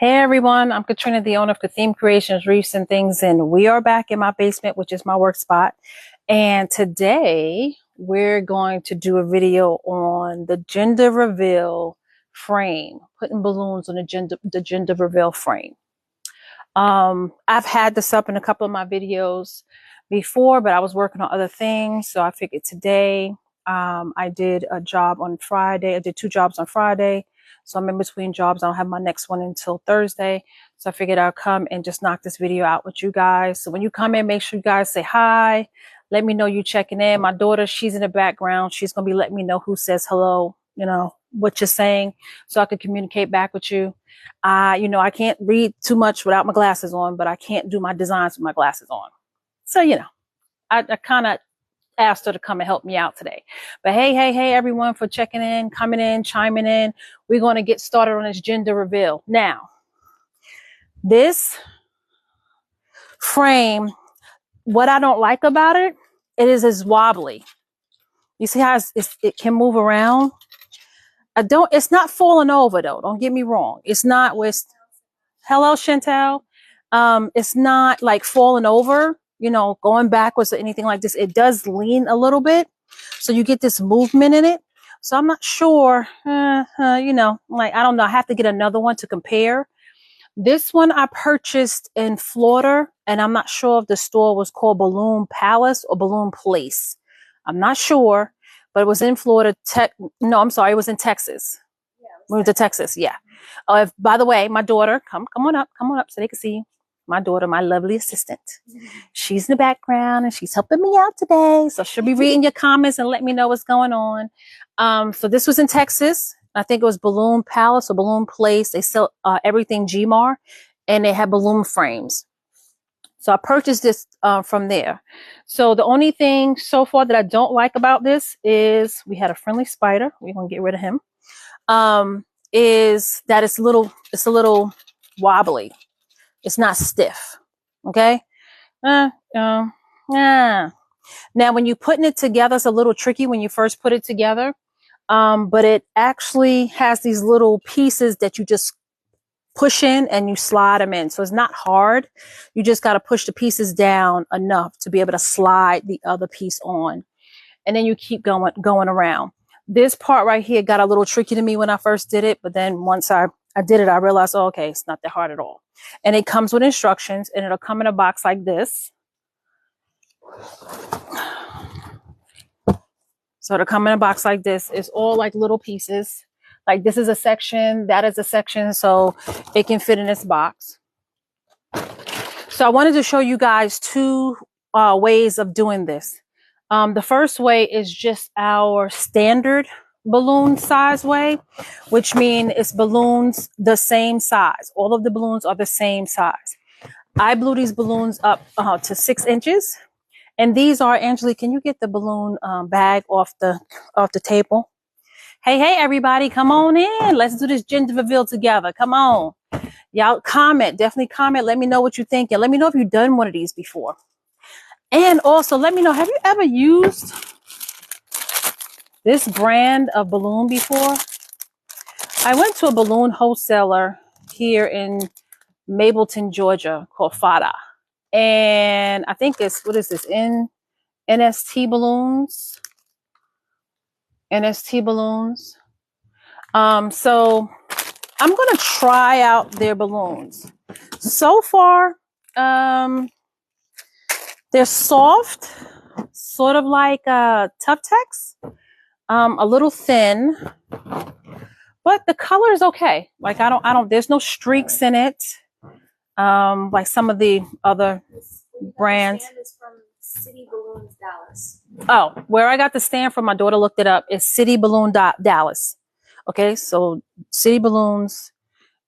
Hey everyone, I'm Katrina, the owner of Theme Creations, Reefs and Things, and we are back in my basement, which is my work spot. And today we're going to do a video on the gender reveal frame, putting balloons on the gender reveal frame. I've had this up in a couple of my videos before, but I was working on other things, so I figured today I did a job on Friday. I did 2 jobs on Friday. So I'm in between jobs. I don't have my next one until Thursday. So I figured I'll come and just knock this video out with you guys. So when you come in, make sure you guys say hi. Let me know you checking in. My daughter, she's in the background. She's going to be letting me know who says hello, you know, what you're saying, so I can communicate back with you. I can't read too much without my glasses on, but I can't do my designs with my glasses on. So, I kind of asked her to come and help me out today. But hey, everyone, for checking in, coming in, chiming in. We're going to get started on this gender reveal. Now, this frame, what I don't like about it, it is wobbly. You see how it can move around? It's not falling over though. Don't get me wrong. It's not with, hello, Chantel. It's not like falling over, going backwards or anything like this. It does lean a little bit. So you get this movement in it. So I'm not sure, I don't know. I have to get another one to compare. This one I purchased in Florida, and I'm not sure if the store was called Balloon Palace or Balloon Place. I'm not sure, but it was in Florida. It was in Texas. Yeah, we went to Texas. Yeah. By the way, my daughter, come on up so they can see you. My daughter, my lovely assistant. She's in the background and she's helping me out today. So she'll be reading your comments and let me know what's going on. So this was in Texas. I think it was Balloon Palace or Balloon Place. They sell everything Gmar, and they have balloon frames. So I purchased this from there. So the only thing so far that I don't like about this is we had a friendly spider. We're going to get rid of him. Is that it's a little wobbly. It's not stiff. Okay. Now, when you're putting it together, it's a little tricky when you first put it together. But it actually has these little pieces that you just push in and you slide them in. So it's not hard. You just got to push the pieces down enough to be able to slide the other piece on. And then you keep going around. This part right here got a little tricky to me when I first did it. But then once I did it, I realized, okay, it's not that hard at all. And it comes with instructions, and it'll come in a box like this. So it'll come in a box like this. It's all like little pieces. Like this is a section, that is a section, so it can fit in this box. So I wanted to show you guys 2 ways of doing this. The first way is just our standard balloon size way, which means it's balloons the same size. All of the balloons are the same size. I blew these balloons up to 6 inches. And these are, Angelique, can you get the balloon bag off the table? Hey, everybody, come on in. Let's do this gender reveal together. Come on. Y'all definitely comment. Let me know what you think. And let me know if you've done one of these before. And also let me know, have you ever used this brand of balloon before? I went to a balloon wholesaler here in Mableton, Georgia, called Fada. And I think it's, what is this? NST balloons. NST balloons. So I'm going to try out their balloons. So far, they're soft, sort of like Tough Tex, a little thin, but the color is okay. Like there's no streaks in it. Like some of the other brands. The stand is from City Balloons Dallas. Oh, where I got the stand from, my daughter looked it up, is City Balloon Dallas. Okay, so City Balloons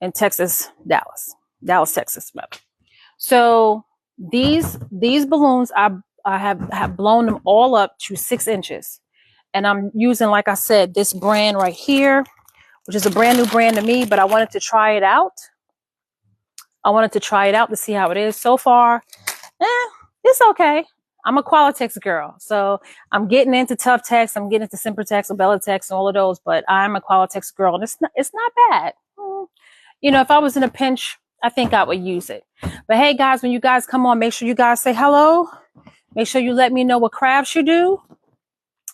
in Texas, Dallas, Texas. So these balloons, I have blown them all up to 6 inches, and I'm using, like I said, this brand right here, which is a brand new brand to me, but I wanted to try it out. To see how it is. So far, it's okay. I'm a Qualitex girl, so I'm getting into Tough Tex. I'm getting into Simpertex or Bellatex and all of those, but I'm a Qualitex girl, and it's not bad. You know, if I was in a pinch, I think I would use it. But hey, guys, when you guys come on, make sure you guys say hello. Make sure you let me know what crafts you do.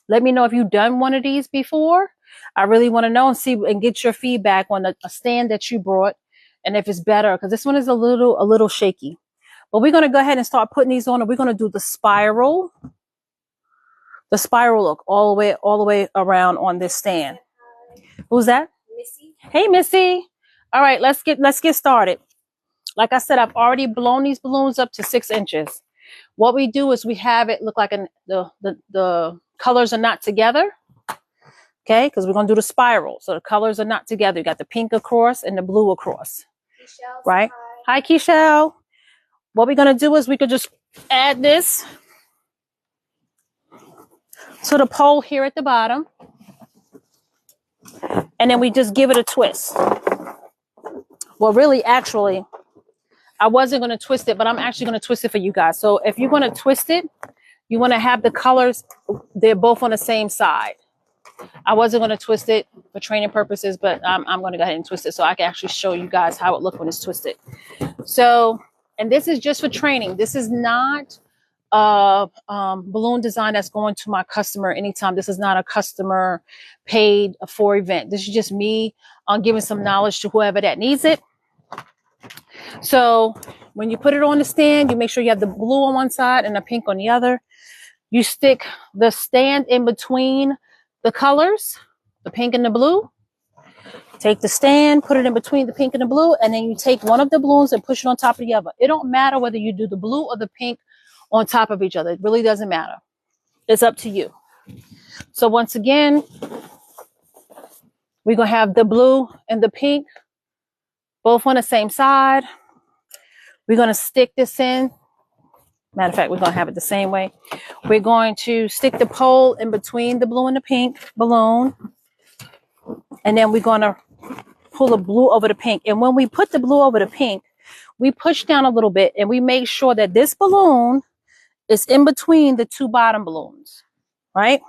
Let me know if you've done one of these before. I really want to know and see and get your feedback on a stand that you brought and if it's better, because this one is a little shaky. But we're going to go ahead and start putting these on, and we're going to do the spiral look all the way around on this stand. Who's that? Missy. Hey, Missy. All right, let's get started. Like I said, I've already blown these balloons up to 6 inches. What we do is we have it look like the colors are not together. Okay, because we're going to do the spiral. So the colors are not together. You got the pink across and the blue across. Keisha, right? Hi, Keisha. What we're going to do is we could just add this to the pole here at the bottom. And then we just give it a twist. Well, really, actually, I wasn't going to twist it, but I'm actually going to twist it for you guys. So if you're going to twist it, you want to have the colors, they're both on the same side. I wasn't going to twist it for training purposes, but I'm going to go ahead and twist it so I can actually show you guys how it looks when it's twisted. So, and this is just for training. This is not a balloon design that's going to my customer anytime. This is not a customer paid for event. This is just me giving some knowledge to whoever that needs it. So when you put it on the stand, you make sure you have the blue on one side and the pink on the other. You stick the stand in between the colors, the pink and the blue. Take the stand, put it in between the pink and the blue, and then you take one of the balloons and push it on top of the other. It don't matter whether you do the blue or the pink on top of each other. It really doesn't matter. It's up to you. So once again, we're going to have the blue and the pink both on the same side. We're going to stick this in. Matter of fact, we're going to have it the same way. We're going to stick the pole in between the blue and the pink balloon. And then we're going to pull the blue over the pink. And when we put the blue over the pink, we push down a little bit and we make sure that this balloon is in between the two bottom balloons, right?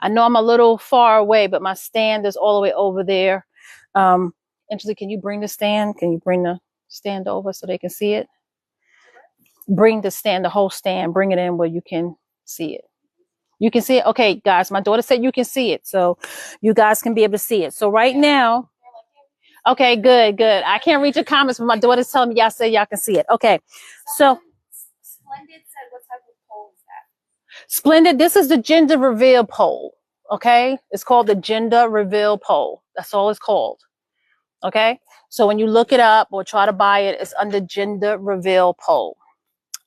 I know I'm a little far away, but my stand is all the way over there. Angela, can you bring the stand? Can you bring the stand over so they can see it? Bring the stand, the whole stand, bring it in where you can see it. You can see it? Okay, guys, my daughter said you can see it. So you guys can be able to see it. So right now, okay, good. I can't read your comments, but my daughter's telling me y'all say y'all can see it. Okay, so. Splendid said, what type of pole is that? Splendid, this is the gender reveal pole, okay? It's called the gender reveal pole. That's all it's called, okay? So when you look it up or try to buy it, it's under gender reveal pole.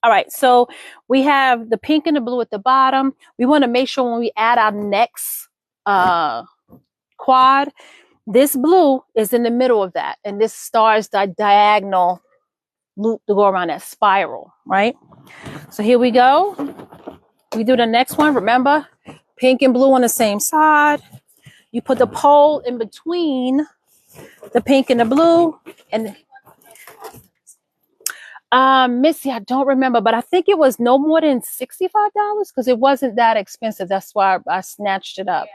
All right, so we have the pink and the blue at the bottom. We want to make sure when we add our next quad, this blue is in the middle of that. And this starts the diagonal loop to go around that spiral, right? So here we go. We do the next one. Remember, pink and blue on the same side. You put the pole in between the pink and the blue. And Missy, I don't remember, but I think it was no more than $65 because it wasn't that expensive. That's why I snatched it up. Yeah.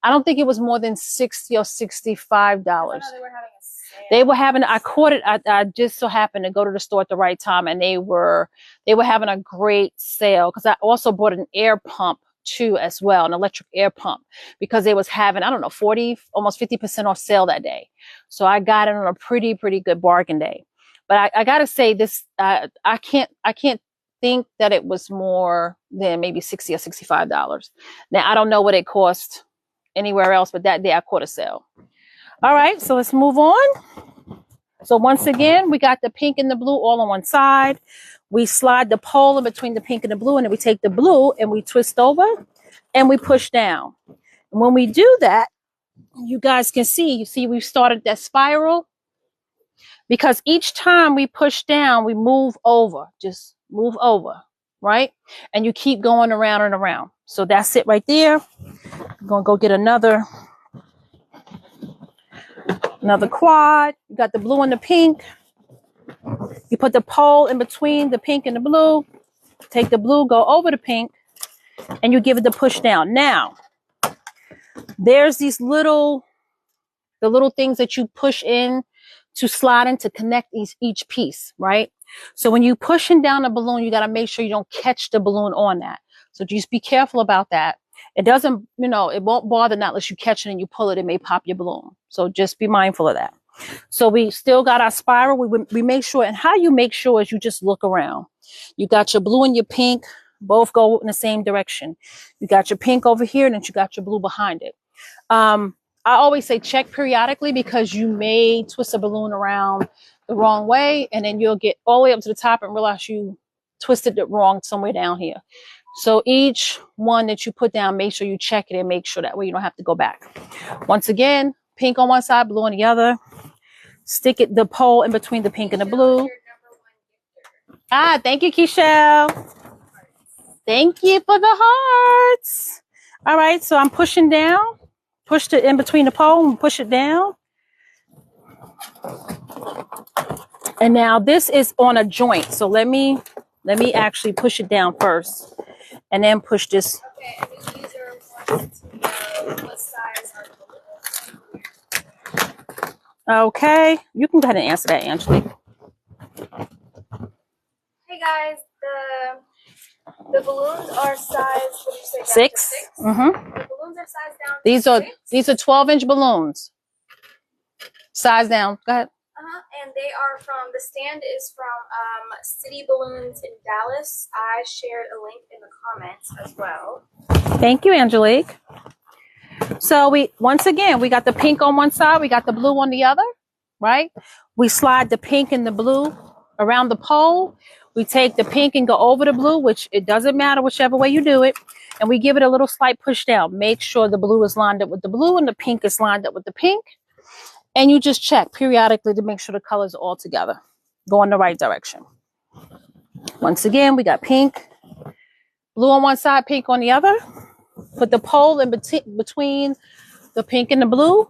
I don't think it was more than $60 or $65. They were having, I caught it. I just so happened to go to the store at the right time, and they were having a great sale because I also bought an air pump too as well, an electric air pump, because they was having, I don't know, 40, almost 50% off sale that day. So I got it on a pretty good bargain day. But I got to say this, I can't think that it was more than maybe $60 or $65. Now, I don't know what it cost anywhere else, but that day I caught a sale. All right, so let's move on. So once again, we got the pink and the blue all on one side. We slide the pole in between the pink and the blue, and then we take the blue and we twist over and we push down. And when we do that, you guys can see, you see we've started that spiral. Because each time we push down, we move over, just move over, right? And you keep going around and around. So that's it right there. I'm going to go get another quad. You got the blue and the pink. You put the pole in between the pink and the blue. Take the blue, go over the pink, and you give it the push down. Now, there's these the little things that you push in to slide in to connect each piece, right? So when you pushing down the balloon, you got to make sure you don't catch the balloon on that. So just be careful about that. It doesn't, it won't bother not unless you catch it and you pull it, it may pop your balloon. So just be mindful of that. So we still got our spiral. We make sure, and how you make sure is you just look around. You got your blue and your pink, both go in the same direction. You got your pink over here, and then you got your blue behind it. I always say check periodically because you may twist a balloon around the wrong way, and then you'll get all the way up to the top and realize you twisted it wrong somewhere down here. So each one that you put down, make sure you check it and make sure that way you don't have to go back. Once again, pink on one side, blue on the other. Stick it, the pole in between the pink and the blue. Thank you, Keishel. Thank you for the hearts. All right, so I'm pushing down. Push it in between the pole and push it down. And now this is on a joint. So let me actually push it down first and then push this. Okay, and the user wants to know what size are the balloons. Okay, you can go ahead and answer that, Angelique. Hey guys, the balloons are size, what did you say? 6. Mm-hmm. The balloons are sized down to These are 12-inch balloons. Size down. Go ahead. And they are from, the stand is from City Balloons in Dallas. I shared a link in the comments as well. Thank you, Angelique. So once again, we got the pink on one side, we got the blue on the other, right? We slide the pink and the blue around the pole. We take the pink and go over the blue, which it doesn't matter whichever way you do it. And we give it a little slight push down. Make sure the blue is lined up with the blue and the pink is lined up with the pink. And you just check periodically to make sure the colors are all together. Go in the right direction. Once again, we got pink, blue on one side, pink on the other. Put the pole in between the pink and the blue.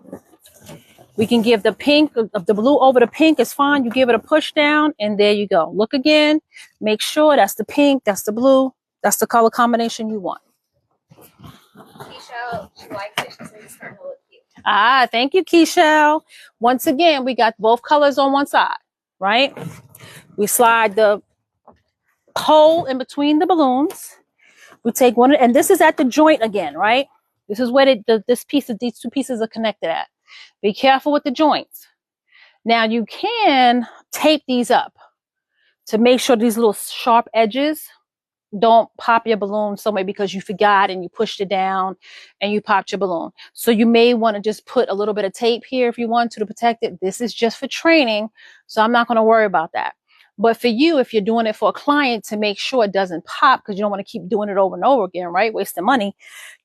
We can give the pink, the blue over the pink is fine. You give it a push down and there you go. Look again. Make sure that's the pink, that's the blue. That's the color combination you want. Keisha, she likes it. She says it's starting to look cute. Thank you, Keisha. Once again, we got both colors on one side, right? We slide the hole in between the balloons. We take one, and this is at the joint again, right? This is where these two pieces are connected at. Be careful with the joints. Now you can tape these up to make sure these little sharp edges don't pop your balloon somewhere because you forgot and you pushed it down and you popped your balloon. So you may want to just put a little bit of tape here if you want to protect it. This is just for training, so I'm not going to worry about that. But for you, if you're doing it for a client to make sure it doesn't pop because you don't want to keep doing it over and over again, right? Wasting money.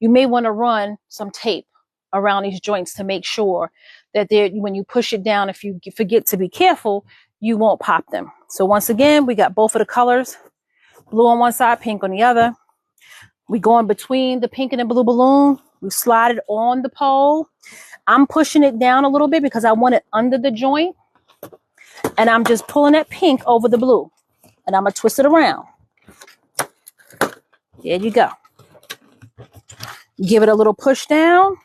You may want to run some tape around these joints to make sure that when you push it down, if you forget to be careful, you won't pop them. So once again, we got both of the colors, blue on one side, pink on the other. We go in between the pink and the blue balloon. We slide it on the pole. I'm pushing it down a little bit because I want it under the joint. And I'm just pulling that pink over the blue. And I'm going to twist it around. There you go. Give it a little push down.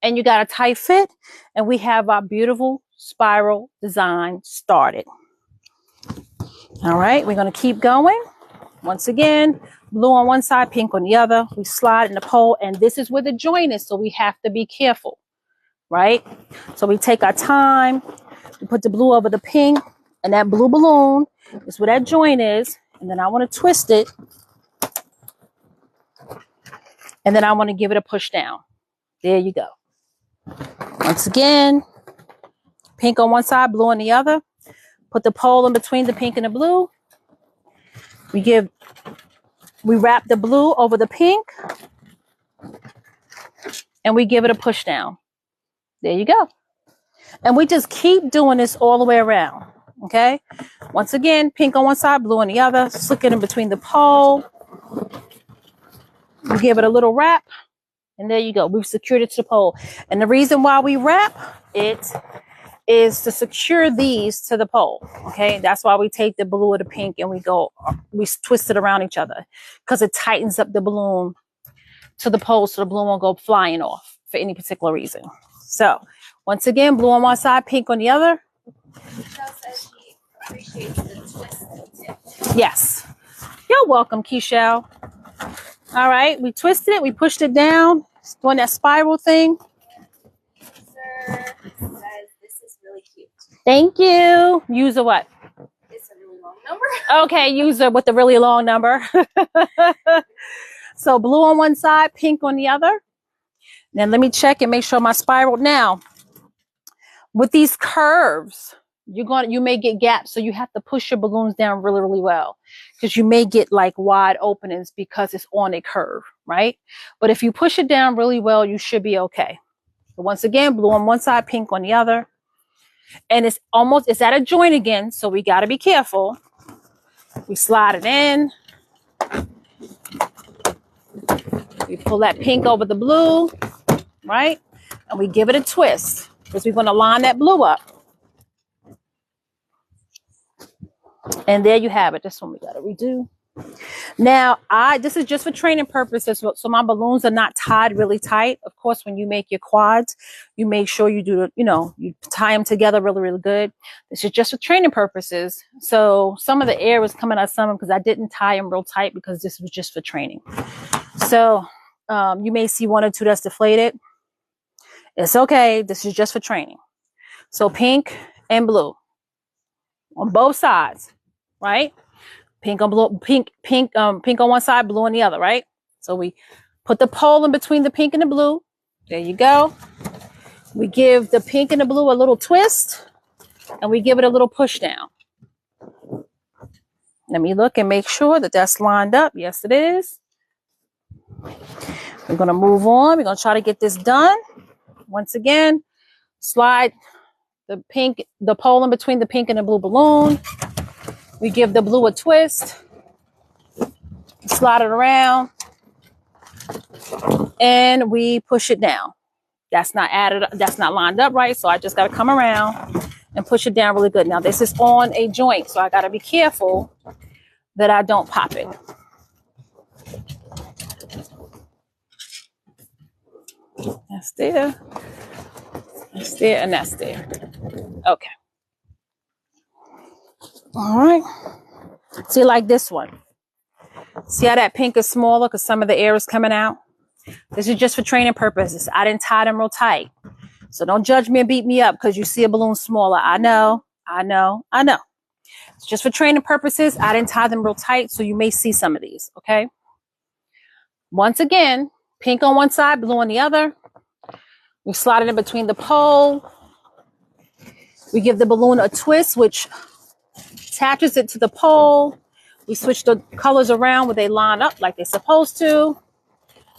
And you got a tight fit. And we have our beautiful spiral design started. All right, we're going to keep going. Once again, blue on one side, pink on the other. We slide in the pole. And this is where the joint is. So we have to be careful. Right? So we take our time. We put the blue over the pink, and that blue balloon is where that joint is. And then I want to twist it. And then I want to give it a push down. There you go. Once again, pink on one side, blue on the other. Put the pole in between the pink and the blue. We wrap the blue over the pink. And we give it a push down. There you go. And we just keep doing this all the way around, okay? Once again, pink on one side, blue on the other. Slick it in between the pole. We give it a little wrap, and there you go. We've secured it to the pole. And the reason why we wrap it is to secure these to the pole, okay? That's why we take the blue or the pink and we twist it around each other because it tightens up the balloon to the pole so the balloon won't go flying off for any particular reason. So, once again, blue on one side, pink on the other. Michelle says she appreciates the twist tip. Yes. You're welcome, Keishelle. All right, we twisted it, we pushed it down. It's doing that spiral thing. Sir says this is really cute. Thank you. User what? It's a really long number. Okay, user with the really long number. So blue on one side, pink on the other. Then let me check and make sure my spiral. Now, with these curves, you may get gaps, so you have to push your balloons down really, really well, because you may get like wide openings because it's on a curve, right? But if you push it down really well, you should be okay. So once again, blue on one side, pink on the other. And it's at a joint again, so we got to be careful. We slide it in. We pull that pink over the blue, right? And we give it a twist, because we're going to line that blue up. And there you have it. This one we got to redo. Now, this is just for training purposes, so my balloons are not tied really tight. Of course, when you make your quads, you make sure you do, you tie them together really, really good. This is just for training purposes. So some of the air was coming out some because I didn't tie them real tight, because this was just for training. So you may see one or two that's deflated. It's okay. This is just for training. So pink and blue on both sides, right? Pink on blue, pink on one side, blue on the other, right? So we put the pole in between the pink and the blue. There you go. We give the pink and the blue a little twist, and we give it a little push down. Let me look and make sure that that's lined up. Yes, it is. We're going to move on. We're going to try to get this done. Once again, slide the pole in between the pink and the blue balloon. We give the blue a twist, slide it around, and we push it down. That's not lined up right, so I just got to come around and push it down really good. Now, this is on a joint, so I got to be careful that I don't pop it. That's there. That's there, and that's there. Okay. All right. See, like this one. See how that pink is smaller because some of the air is coming out? This is just for training purposes. I didn't tie them real tight. So don't judge me and beat me up because you see a balloon smaller. I know. It's just for training purposes. I didn't tie them real tight, so you may see some of these, okay? Once again, pink on one side, blue on the other. We slide it in between the pole. We give the balloon a twist, which attaches it to the pole. We switch the colors around where they line up like they're supposed to.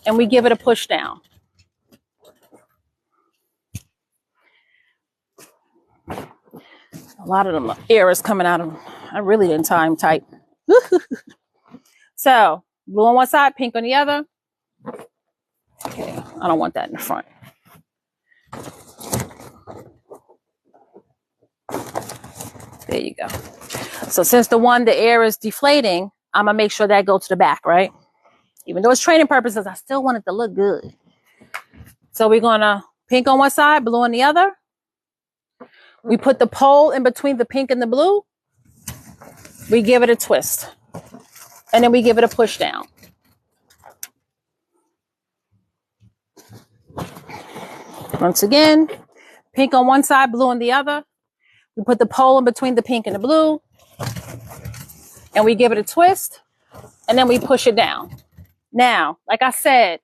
And we give it a push down. A lot of them air is coming out of them. I really didn't tie them tight. So, blue on one side, pink on the other. Okay, I don't want that in the front. There you go. So since the air is deflating, I'm going to make sure that goes to the back, right? Even though it's training purposes, I still want it to look good. So we're going to pink on one side, blue on the other. We put the pole in between the pink and the blue. We give it a twist. And then we give it a push down. Once again, pink on one side, blue on the other. We put the pole in between the pink and the blue. And we give it a twist. And then we push it down. Now, like I said,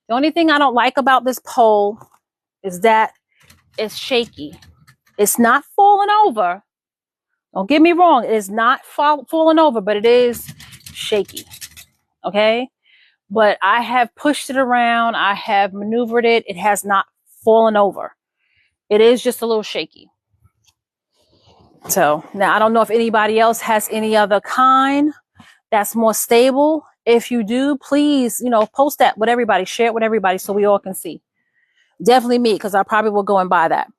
the only thing I don't like about this pole is that it's shaky. It's not falling over. Don't get me wrong. It is not falling over, but it is shaky. Okay? But I have pushed it around. I have maneuvered it. It has not fallen over. It is just a little shaky. So now I don't know if anybody else has any other kind that's more stable. If you do, please, post that with everybody, share it with everybody so we all can see. Definitely me, because I probably will go and buy that.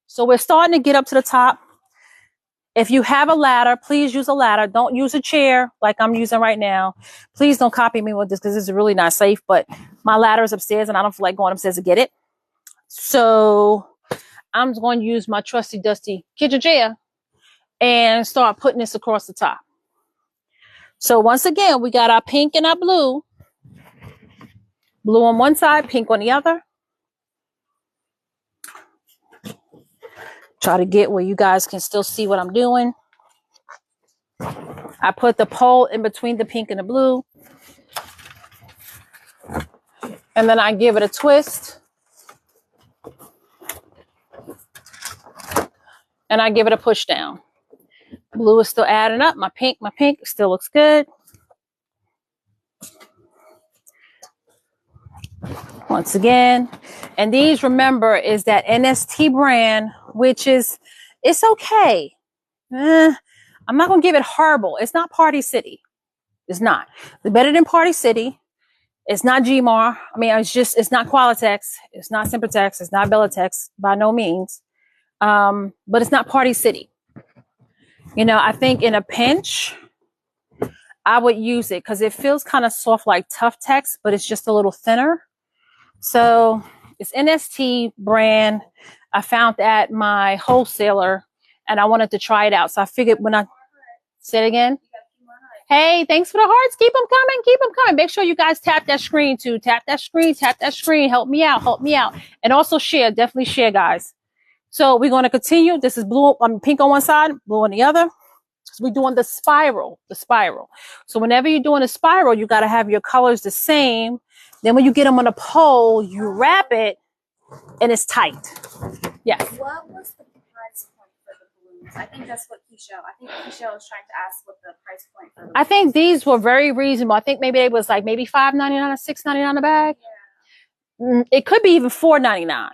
So we're starting to get up to the top. If you have a ladder, please use a ladder. Don't use a chair like I'm using right now. Please don't copy me with this because this is really not safe, but my ladder is upstairs and I don't feel like going upstairs to get it. So I'm going to use my trusty dusty kitchen chair and start putting this across the top. So once again, we got our pink and our blue. Blue on one side, pink on the other. Try to get where you guys can still see what I'm doing. I put the pole in between the pink and the blue. And then I give it a twist. And I give it a push down. Blue is still adding up. My pink still looks good. Once again. And these, remember, is that NST brand, which is, it's okay. I'm not going to give it horrible. It's not Party City. It's not. It's better than Party City. It's not Gmar. I mean, it's not Qualitex. It's not Simpertex. It's not Bellatex by no means. But it's not Party City. You know, I think in a pinch, I would use it because it feels kind of soft like Tough Tex, but it's just a little thinner. So it's NST brand. I found at my wholesaler and I wanted to try it out. So I figured when I say it again. Hey, thanks for the hearts. Keep them coming. Keep them coming. Make sure you guys tap that screen too. Tap that screen. Tap that screen. Help me out. Help me out. And also share. Definitely share, guys. So we're going to continue. This is blue. Pink on one side, blue on the other. So we're doing the spiral. The spiral. So whenever you're doing a spiral, you got to have your colors the same. Then when you get them on a pole, you wrap it and it's tight. Yes. What was the price point for the balloons? I think that's what Keisha was trying to ask what the price point for the balloons. I think these were very reasonable. I think maybe it was like maybe $5.99 or $6.99 a bag. Yeah. It could be even $4.99.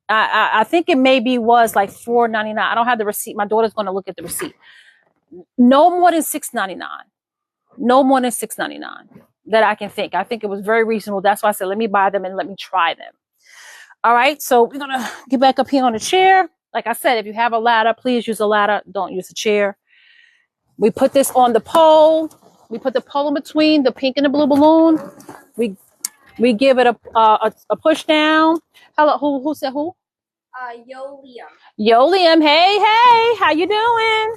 I think it maybe was like $4.99. I don't have the receipt. My daughter's going to look at the receipt. No more than $6.99. No more than $6.99 that I can think. I think it was very reasonable. That's why I said, let me buy them and let me try them. All right. So we're going to get back up here on the chair. Like I said, if you have a ladder, please use a ladder. Don't use a chair. We put this on the pole. We put the pole in between the pink and the blue balloon. We give it a push down. Hello, who said who? Yo Liam. Yo Liam, hey, how you doing?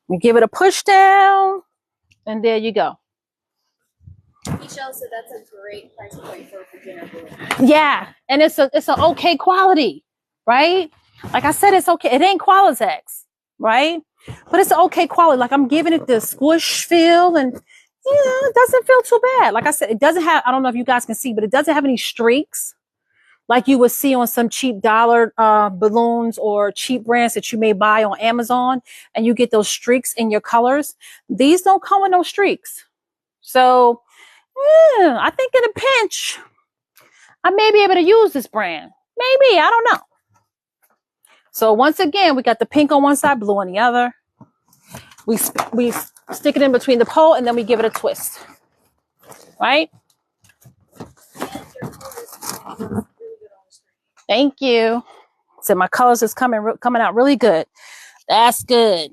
We give it a push down, and there you go. Michelle said that's a great price point for a beginner balloon. Yeah, and it's an okay quality, right? Like I said, it's okay. It ain't Qualitex, right? But it's an okay quality. Like I'm giving it the squish feel, and yeah, it doesn't feel too bad. Like I said, it doesn't have, I don't know if you guys can see, but it doesn't have any streaks like you would see on some cheap dollar balloons or cheap brands that you may buy on Amazon, and you get those streaks in your colors. These don't come with no streaks. So yeah, I think in a pinch, I may be able to use this brand. Maybe, I don't know. So once again, we got the pink on one side, blue on the other. We stick it in between the pole, and then we give it a twist. Right? Thank you. So my colors is coming out really good. That's good.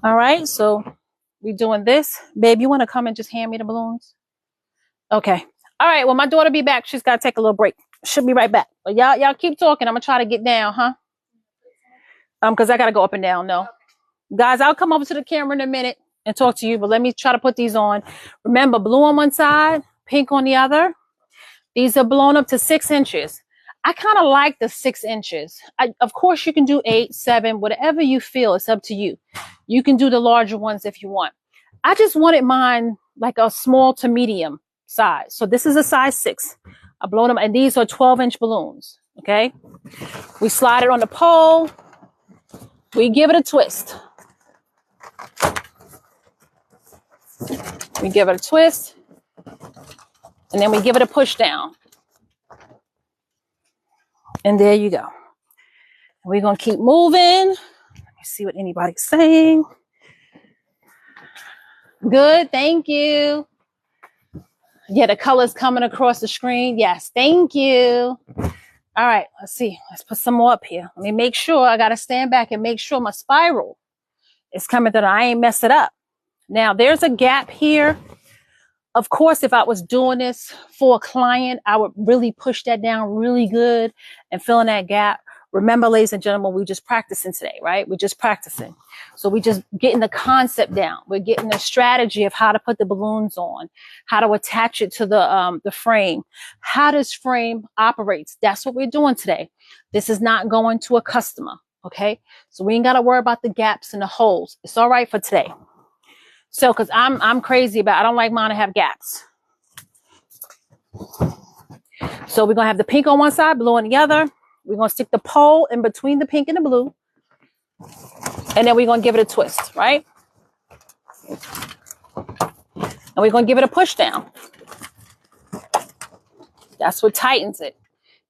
All right, so we're doing this. Babe, you want to come and just hand me the balloons? Okay. All right, well, my daughter be back. She's got to take a little break. She'll be right back. But y'all keep talking. I'm going to try to get down, huh? Because I got to go up and down. No. Guys, I'll come over to the camera in a minute and talk to you, but let me try to put these on. Remember, blue on one side, pink on the other. These are blown up to 6 inches. I kind of like the 6 inches. Of course, you can do 8, 7, whatever you feel. It's up to you. You can do the larger ones if you want. I just wanted mine like a small to medium size. So this is a size 6. I blown them, and these are 12-inch balloons. Okay. We slide it on the pole. We give it a twist. We give it a twist. And then we give it a push down. And there you go. We're going to keep moving. Let me see what anybody's saying. Good. Thank you. Yeah, the color's coming across the screen. Yes. Thank you. All right. Let's see. Let's put some more up here. Let me make sure. I got to stand back and make sure my spiral is coming through. I ain't mess it up. Now, there's a gap here. Of course, if I was doing this for a client, I would really push that down really good and fill in that gap. Remember, ladies and gentlemen, we just practicing today, right? We're just practicing. So we just getting the concept down. We're getting the strategy of how to put the balloons on, how to attach it to the frame, how this frame operates. That's what we're doing today. This is not going to a customer, okay? So we ain't got to worry about the gaps and the holes. It's all right for today. So, because I'm crazy about, I don't like mine to have gaps. So we're going to have the pink on one side, blue on the other. We're going to stick the pole in between the pink and the blue. And then we're going to give it a twist, right? And we're going to give it a push down. That's what tightens it.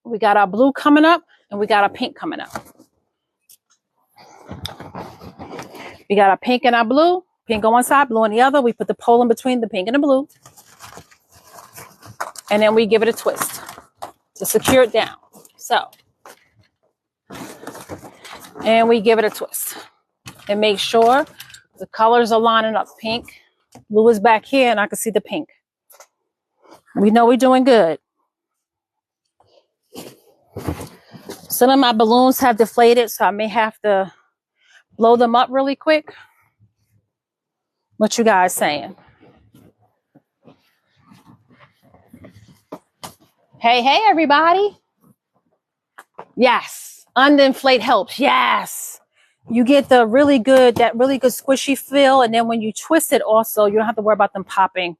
We got our blue coming up and we got our pink coming up. We got our pink and our blue. Pink on one side, blue on the other. We put the pole in between the pink and the blue. And then we give it a twist to secure it down. So, and we give it a twist. And make sure the colors are lining up. Pink, blue is back here, and I can see the pink. We know we're doing good. Some of my balloons have deflated, so I may have to blow them up really quick. What you guys saying? Hey, everybody. Yes. Underinflate helps. Yes. You get the really good squishy feel. And then when you twist it also, you don't have to worry about them popping.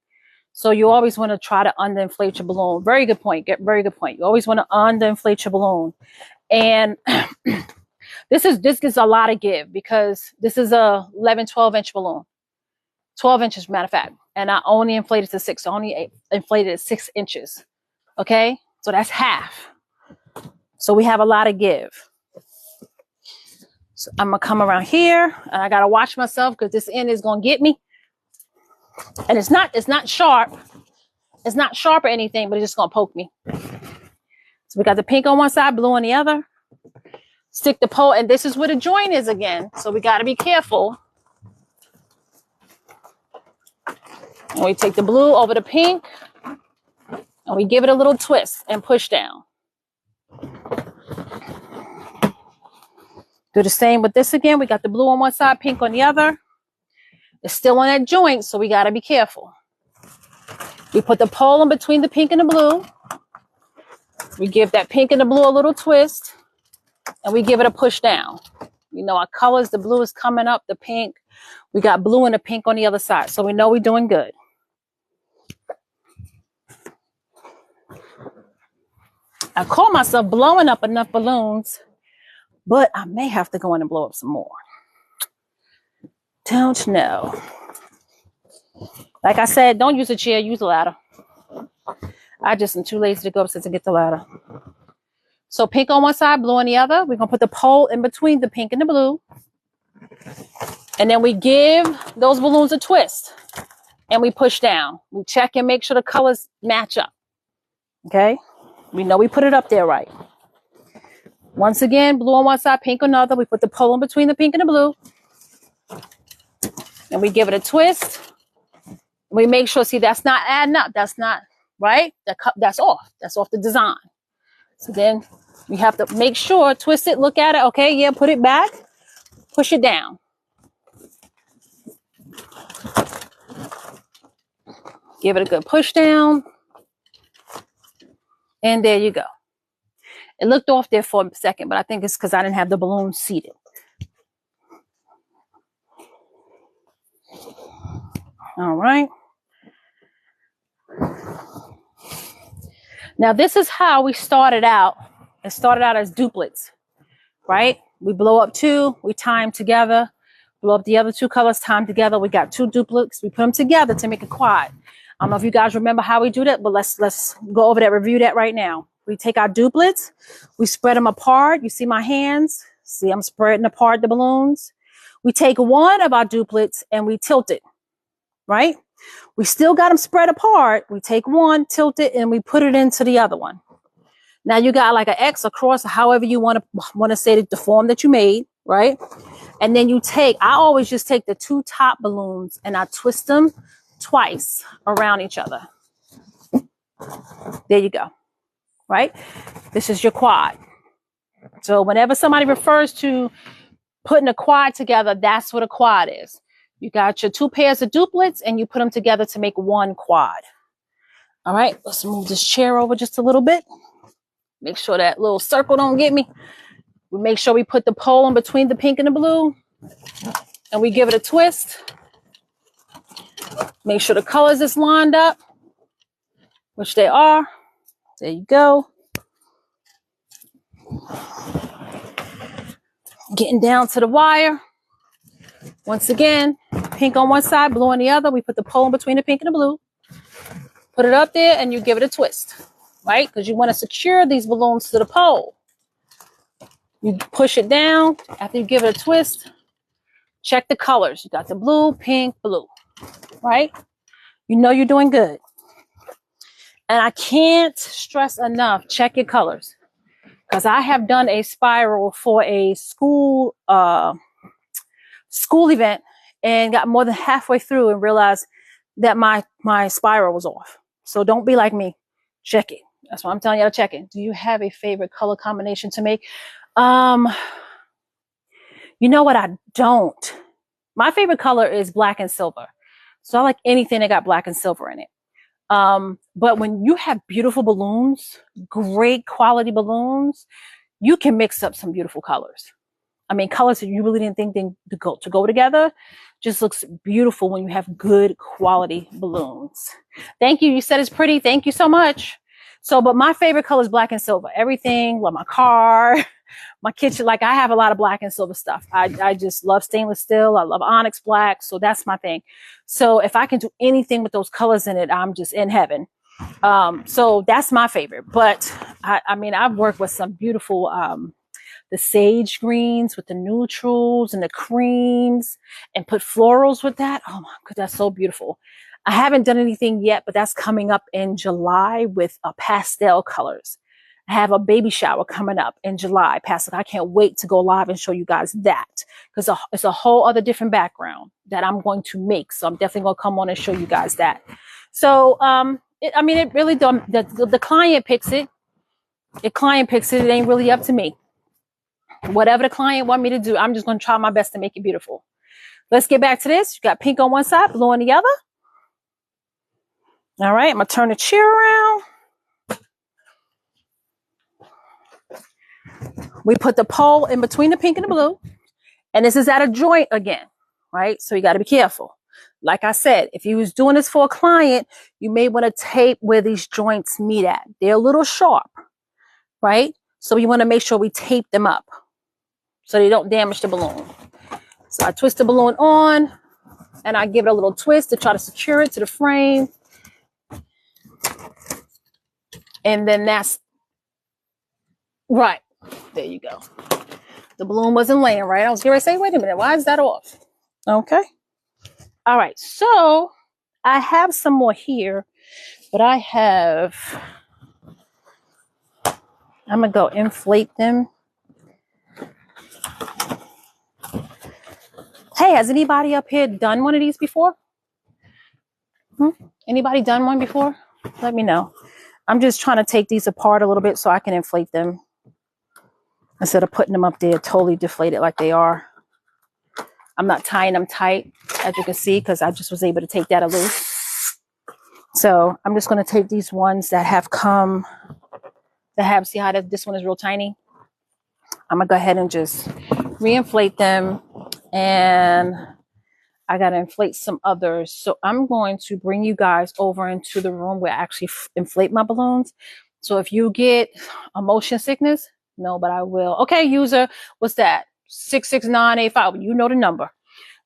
So you always want to try to underinflate your balloon. Very good point. Very good point. You always want to underinflate your balloon. And this gets a lot of give because this is a 11, 12 inch balloon. 12 inches, matter of fact. And I only inflated to 6. So I only inflated at 6 inches. Okay. So that's half. So we have a lot of give. So I'm going to come around here and I got to watch myself because this end is going to get me. And it's not sharp. It's not sharp or anything, but it's just going to poke me. So we got the pink on one side, blue on the other. Stick the pole. And this is where the joint is again. So we got to be careful. And we take the blue over the pink. And we give it a little twist and push down. Do the same with this again. We got the blue on one side, pink on the other. It's still on that joint, so we got to be careful. We put the pole in between the pink and the blue. We give that pink and the blue a little twist. And we give it a push down. You know our colors, the blue is coming up, the pink. We got blue and the pink on the other side, so we know we're doing good. I call myself blowing up enough balloons, but I may have to go in and blow up some more. Don't know. Like I said, don't use a chair, use a ladder. I just am too lazy to go upstairs and get the ladder. So pink on one side, blue on the other. We're going to put the pole in between the pink and the blue. And then we give those balloons a twist. And we push down. We check and make sure the colors match up. Okay? We know we put it up there right. Once again, blue on one side, pink on the other. We put the pole in between the pink and the blue. And we give it a twist. We make sure, see, that's not adding up. That's not, right? That's off. That's off the design. So then we have to make sure, twist it, look at it. Okay, yeah, put it back. Push it down. Give it a good push down. And there you go. It looked off there for a second, but I think it's because I didn't have the balloon seated. All right. Now, this is how we started out. It started out as duplets, right? We blow up 2, we tie them together, blow up the other 2 colors, tie them together. We got 2 duplets. We put them together to make a quad. I don't know if you guys remember how we do that, but let's go over that, review that right now. We take our duplets, we spread them apart. You see my hands? See, I'm spreading apart the balloons. We take one of our duplets and we tilt it, right? We still got them spread apart. We take one, tilt it, and we put it into the other one. Now you got like an X, a cross, however you want to say the form that you made, right? And then you take, I always just take the 2 top balloons and I twist them twice around each other. There you go. Right? This is your quad. So whenever somebody refers to putting a quad together, that's what a quad is. You got your two pairs of duplets and you put them together to make one quad. All right, let's move this chair over just a little bit. Make sure that little circle don't get me. We make sure we put the pole in between the pink and the blue and we give it a twist. Make sure the colors is lined up, which they are. There you go. Getting down to the wire. Once again, pink on one side, blue on the other. We put the pole in between the pink and the blue. Put it up there and you give it a twist, right? Because you want to secure these balloons to the pole. You push it down. After you give it a twist, check the colors. You got the blue, pink, blue, right? You know you're doing good. And I can't stress enough, check your colors. Because I have done a spiral for a school event and got more than halfway through and realized that my spiral was off. So don't be like me. Check it. That's why I'm telling you to check it. Do you have a favorite color combination to make? You know what? I don't. My favorite color is black and silver. So I like anything that got black and silver in it. But when you have beautiful balloons, great quality balloons, you can mix up some beautiful colors. I mean, colors that you really didn't think they to go together just looks beautiful when you have good quality balloons. Thank you. You said it's pretty. Thank you so much. So, but my favorite color is black and silver. Everything, like my car, my kitchen, like I have a lot of black and silver stuff. I just love stainless steel. I love onyx black. So that's my thing. So if I can do anything with those colors in it, I'm just in heaven. So that's my favorite. But I mean, I've worked with some beautiful, the sage greens with the neutrals and the creams and put florals with that. Oh my God, that's so beautiful. I haven't done anything yet, but that's coming up in July with pastel colors. I have a baby shower coming up in July. Pastel. I can't wait to go live and show you guys that because it's a whole other different background that I'm going to make. So I'm definitely going to come on and show you guys that. So, it really, the client picks it. The client picks it. It ain't really up to me. Whatever the client want me to do, I'm just going to try my best to make it beautiful. Let's get back to this. You got pink on one side, blue on the other. All right, I'm going to turn the chair around. We put the pole in between the pink and the blue. And this is at a joint again, right? So you got to be careful. Like I said, if you was doing this for a client, you may want to tape where these joints meet at. They're a little sharp, right? So you want to make sure we tape them up so they don't damage the balloon. So I twist the balloon on and I give it a little twist to try to secure it to the frame. And then that's right. There you go. The balloon wasn't laying right. I was going to say, wait a minute, why is that off? Okay. All right. So I have some more here, but I'm going to go inflate them. Hey, has anybody up here done one of these before? Anybody done one before? Let me know. I'm just trying to take these apart a little bit so I can inflate them instead of putting them up there totally deflated like they are. I'm not tying them tight, as you can see, because I just was able to take that loose. So I'm just going to take these ones that have see how this one is real tiny. I'm going to go ahead and just re-inflate them. And I got to inflate some others. So I'm going to bring you guys over into the room where I actually inflate my balloons. So if you get a motion sickness, no, but I will. Okay, user, what's that? 66985. You know the number.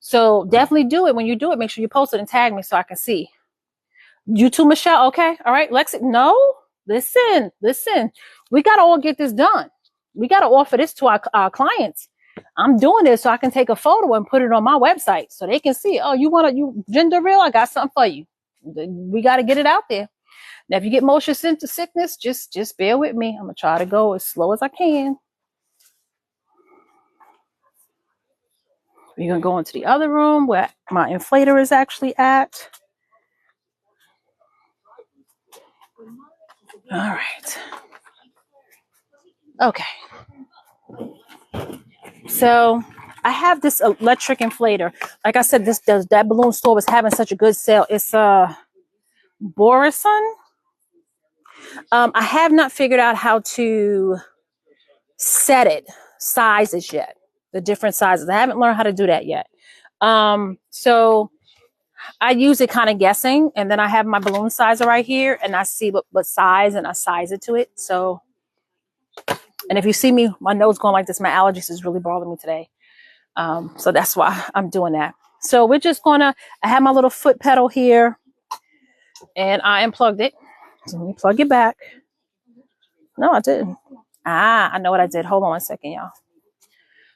So definitely do it. When you do it, make sure you post it and tag me so I can see. You too, Michelle. Okay. All right. Lexi. No, listen. We got to all get this done. We got to offer this to our clients. I'm doing this so I can take a photo and put it on my website so they can see, oh, you gender real? I got something for you. We got to get it out there. Now, if you get motion sickness, just bear with me. I'm going to try to go as slow as I can. We're going to go into the other room where my inflator is actually at. All right. Okay. So I have this electric inflator. Like I said, that balloon store was having such a good sale. It's Borison. I have not figured out how to set it sizes yet. The different sizes. I haven't learned how to do that yet. So I use it kind of guessing, and then I have my balloon sizer right here, and I see what size, and I size it to it. So, and if you see me, my nose going like this, my allergies is really bothering me today. So that's why I'm doing that. So we're just gonna, I have my little foot pedal here, and I unplugged it. So let me plug it back. No, I didn't. I know what I did. Hold on 1 second, y'all.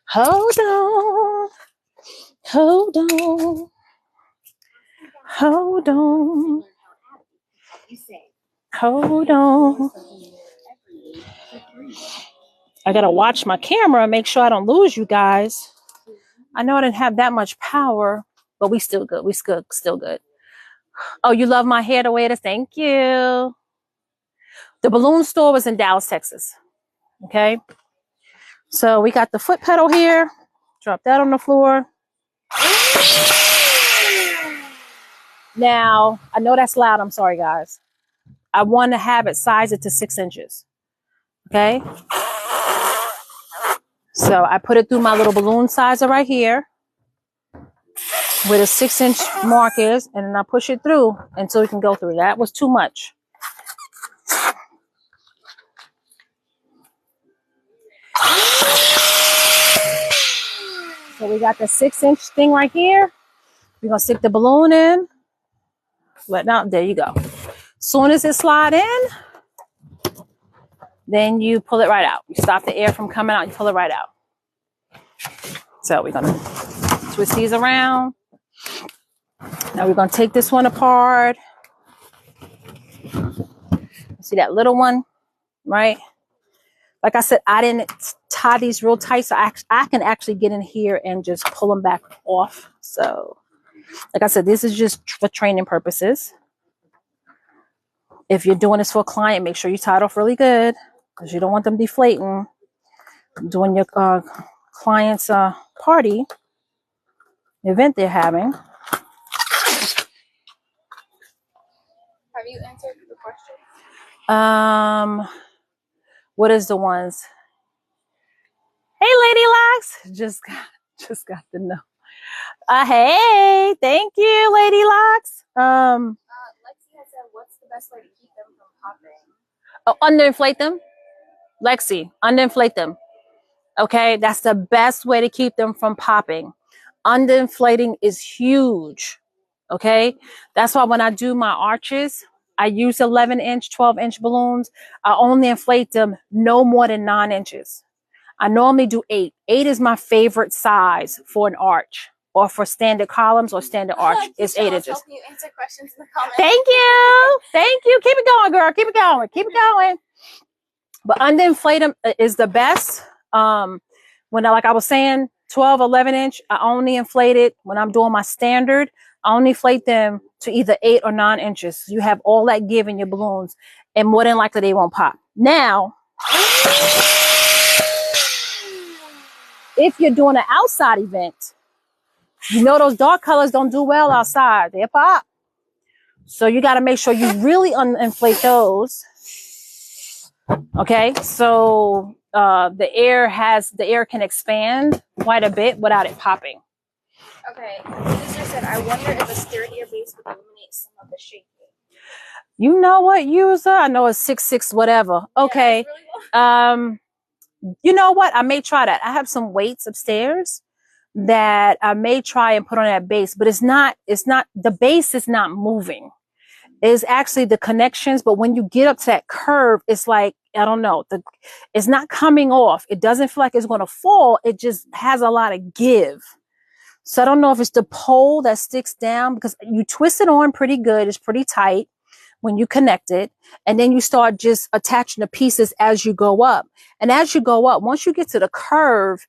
Hold on. Hold on. Hold on. Hold on. I gotta watch my camera and make sure I don't lose you guys. I know I didn't have that much power, but we still good. We still good. Oh, you love my hair the way it is? Thank you. The balloon store was in Dallas, Texas. Okay. So we got the foot pedal here. Drop that on the floor. Now, I know that's loud. I'm sorry, guys. I want to have it size it to 6 inches. Okay. So I put it through my little balloon sizer right here where the 6-inch mark is, and then I push it through until we can go through. That was too much. So we got the 6-inch thing right here. We're going to stick the balloon in. There you go. Soon as it slide in, then you pull it right out. You stop the air from coming out, you pull it right out. So we're going to twist these around. Now we're going to take this one apart. See that little one, right? Like I said, I didn't tie these real tight, so I can actually get in here and just pull them back off. So, like I said, this is just for training purposes. If you're doing this for a client, make sure you tie it off really good because you don't want them deflating during your client's party event they're having. Have you answered the question? What is the ones? Hey, Lady Locks. Just got to know. Hey, thank you, Lady Locks. Lexi has said, what's the best way to keep them from popping? Oh, underinflate them. Lexi, underinflate them. Okay, that's the best way to keep them from popping. Underinflating is huge. Okay, that's why when I do my arches, I use 11-inch, 12-inch balloons. I only inflate them no more than 9 inches. I normally do 8. 8 is my favorite size for an arch or for standard columns or standard arch. It's 8 inches. Help you answer questions in the comments. Thank you. Thank you. Keep it going, girl. Keep it going. Keep it going. But underinflate them is the best. When like I was saying, 12, 11-inch, I only inflate it when I'm doing my standard. I only inflate them to either 8 or 9 inches. So you have all that give in your balloons, and more than likely they won't pop. Now, if you're doing an outside event, you know those dark colors don't do well outside. They pop. So you got to make sure you really inflate those. Okay, so the air can expand quite a bit without it popping. Okay, user said, I wonder if a sturdier base would eliminate some of the shaking. You know what, user? I know it's 6'6", whatever. Okay. Yeah, really you know what? I may try that. I have some weights upstairs that I may try and put on that base, but the base is not moving. It's actually the connections, but when you get up to that curve, it's like, I don't know, it's not coming off. It doesn't feel like it's going to fall. It just has a lot of give. So I don't know if it's the pole that sticks down because you twist it on pretty good. It's pretty tight when you connect it. And then you start just attaching the pieces as you go up. And as you go up, once you get to the curve,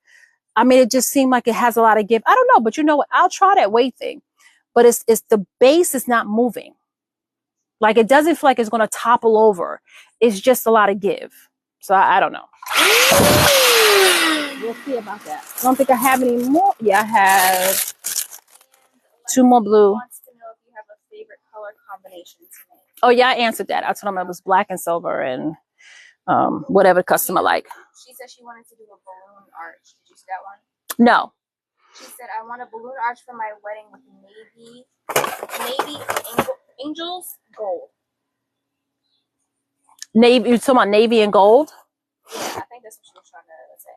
I mean, it just seemed like it has a lot of give. I don't know, but you know what? I'll try that weight thing. But it's the base is not moving. Like it doesn't feel like it's going to topple over. It's just a lot of give. So I don't know. we'll see about that. I don't think I have any more. Yeah, I have 2 more blue. Wants to know if you have a favorite color combination to make. Oh yeah, I answered that. I told him it was black and silver and whatever customer like. She said she wanted to do a balloon arch. Did you see that one? No. She said, I want a balloon arch for my wedding with navy angels gold. Navy, you talking about navy and gold? Yeah, I think that's what she was trying to say.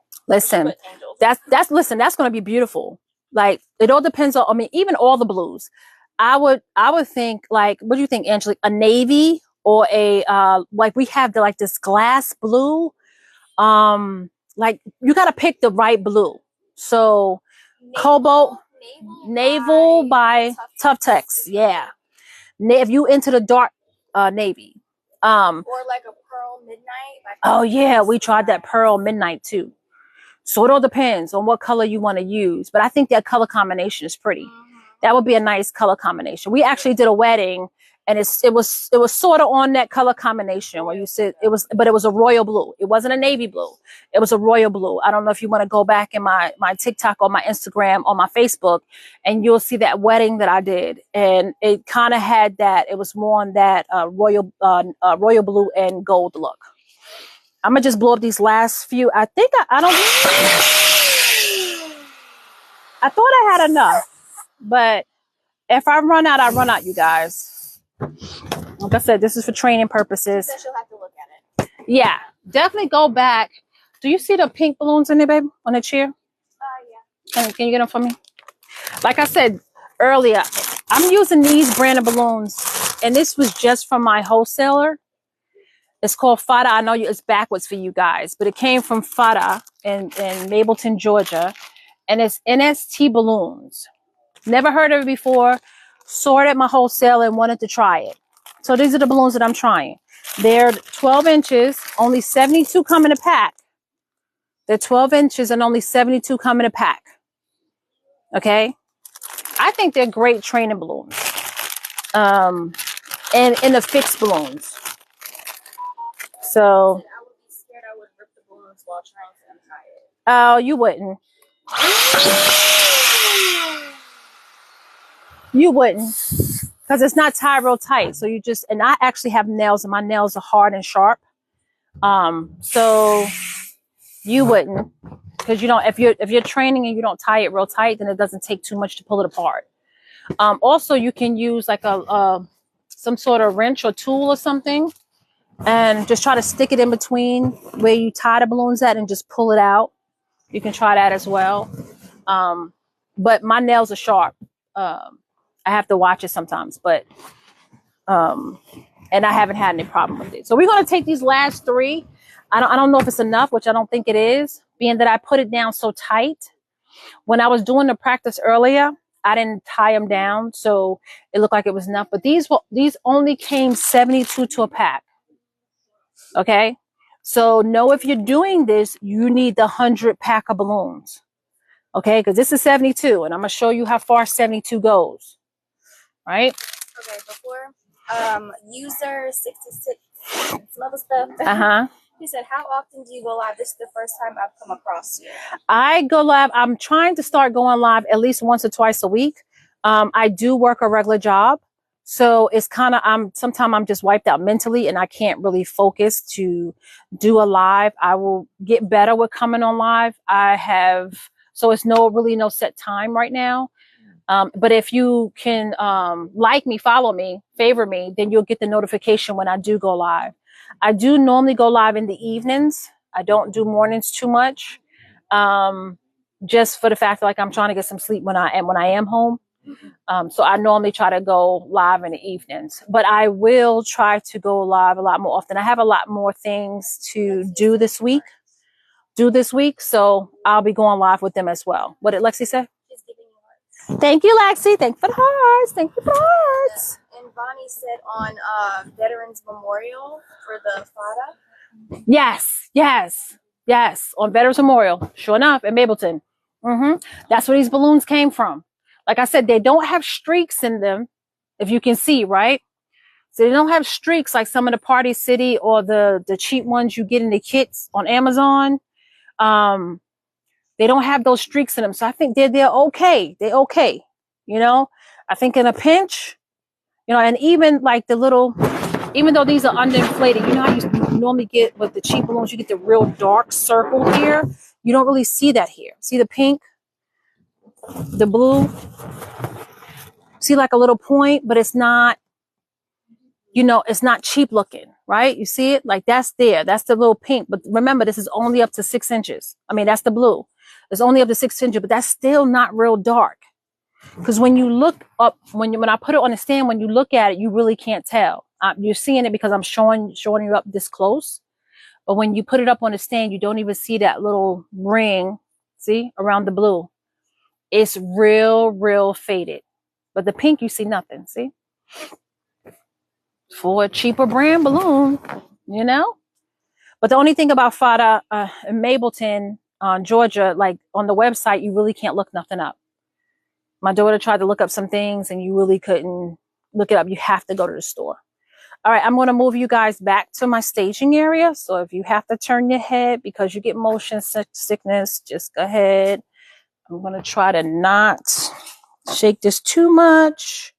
Listen, that's going to be beautiful. Like, it all depends on, I mean, even all the blues. I would think, like, what do you think, Angelique? A navy or a, like we have like this glass blue. Like you got to pick the right blue. So cobalt, naval by Tough Tex. Yeah. If you into the dark, navy. Or like a pearl midnight. Like oh yeah. We tried that pearl midnight too. So it all depends on what color you want to use. But I think that color combination is pretty. That would be a nice color combination. We actually did a wedding and it was sort of on that color combination where you said but it was a royal blue. It wasn't a navy blue. It was a royal blue. I don't know if you want to go back in my TikTok or my Instagram or my Facebook and you'll see that wedding that I did. And it kind of had that, it was more on that royal blue and gold look. I'm gonna just blow up these last few. I think I thought I had enough, but if I run out, I run out, you guys. Like I said, this is for training purposes. She'll have to look at it. Yeah, definitely go back. Do you see the pink balloons in there, babe, on the chair? Yeah. Can you get them for me? Like I said earlier, I'm using these brand of balloons, and this was just from my wholesaler. It's called Fada. I know it's backwards for you guys, but it came from Fada in Mableton, Georgia. And it's NST balloons. Never heard of it before. Saw it at my wholesale and wanted to try it. So these are the balloons that I'm trying. They're 12 inches. Only 72 come in a pack. They're 12 inches and only 72 come in a pack. Okay? I think they're great training balloons. And in the fixed balloons. So I would be scared I would rip the balloons while trying to untie it. Oh, you wouldn't. You wouldn't. Because it's not tied real tight. So you just, and I actually have nails and my nails are hard and sharp. So you wouldn't. Because you don't, if you're training and you don't tie it real tight, then it doesn't take too much to pull it apart. Also you can use like some sort of wrench or tool or something. And just try to stick it in between where you tie the balloons at and just pull it out. You can try that as well. But my nails are sharp. I have to watch it sometimes, but and I haven't had any problem with it. So we're going to take these last 3. I don't know if it's enough, which I don't think it is, being that I put it down so tight. When I was doing the practice earlier, I didn't tie them down, so it looked like it was enough. But these only came 72 to a pack. Okay, so know if you're doing this, you need the 100 pack of balloons. Okay, because this is 72, and I'm gonna show you how far 72 goes. Right? Okay, before user 66 some other stuff. He said, how often do you go live? This is the first time I've come across you. I go live. I'm trying to start going live at least once or twice a week. I do work a regular job. So it's kind of, sometimes I'm just wiped out mentally and I can't really focus to do a live. I will get better with coming on live. So it's really no set time right now. But if you can, like me, follow me, favor me, then you'll get the notification when I do go live. I do normally go live in the evenings. I don't do mornings too much. Just for the fact that, like, I'm trying to get some sleep when I am home. So I normally try to go live in the evenings, but I will try to go live a lot more often. I have a lot more things to do this week. So I'll be going live with them as well. What did Lexi say? She's giving you hearts. Thank you, Lexi. Thank you for the hearts. Thank you for the hearts. And Bonnie said on Veterans Memorial for the FADA. Yes. On Veterans Memorial. Sure enough, in Mableton. That's where these balloons came from. Like I said, they don't have streaks in them, if you can see, right? So they don't have streaks like some of the Party City or the cheap ones you get in the kits on Amazon. They don't have those streaks in them. So I think they're okay. They're okay. You know, I think in a pinch, you know, and even like the little, even though these are underinflated, you know how you normally get with the cheap balloons, you get the real dark circle here. You don't really see that here. See the pink, the blue, see like a little point, but it's not, you know, it's not cheap looking, right? You see it? Like that's there. That's the little pink. But remember, this is only up to 6 inches. I mean, that's the blue. It's only up to 6 inches, but that's still not real dark. Because when you look up, when I put it on the stand, when you look at it, you really can't tell. You're seeing it because I'm showing you up this close. But when you put it up on the stand, you don't even see that little ring, see, around the blue. It's real faded. But the pink, you see nothing, see? For a cheaper brand balloon, you know? But the only thing about Fada in Mableton, Georgia, like on the website, you really can't look nothing up. My daughter tried to look up some things and you really couldn't look it up. You have to go to the store. All right, I'm going to move you guys back to my staging area. So if you have to turn your head because you get motion sickness, just go ahead. I'm going to try to not shake this too much.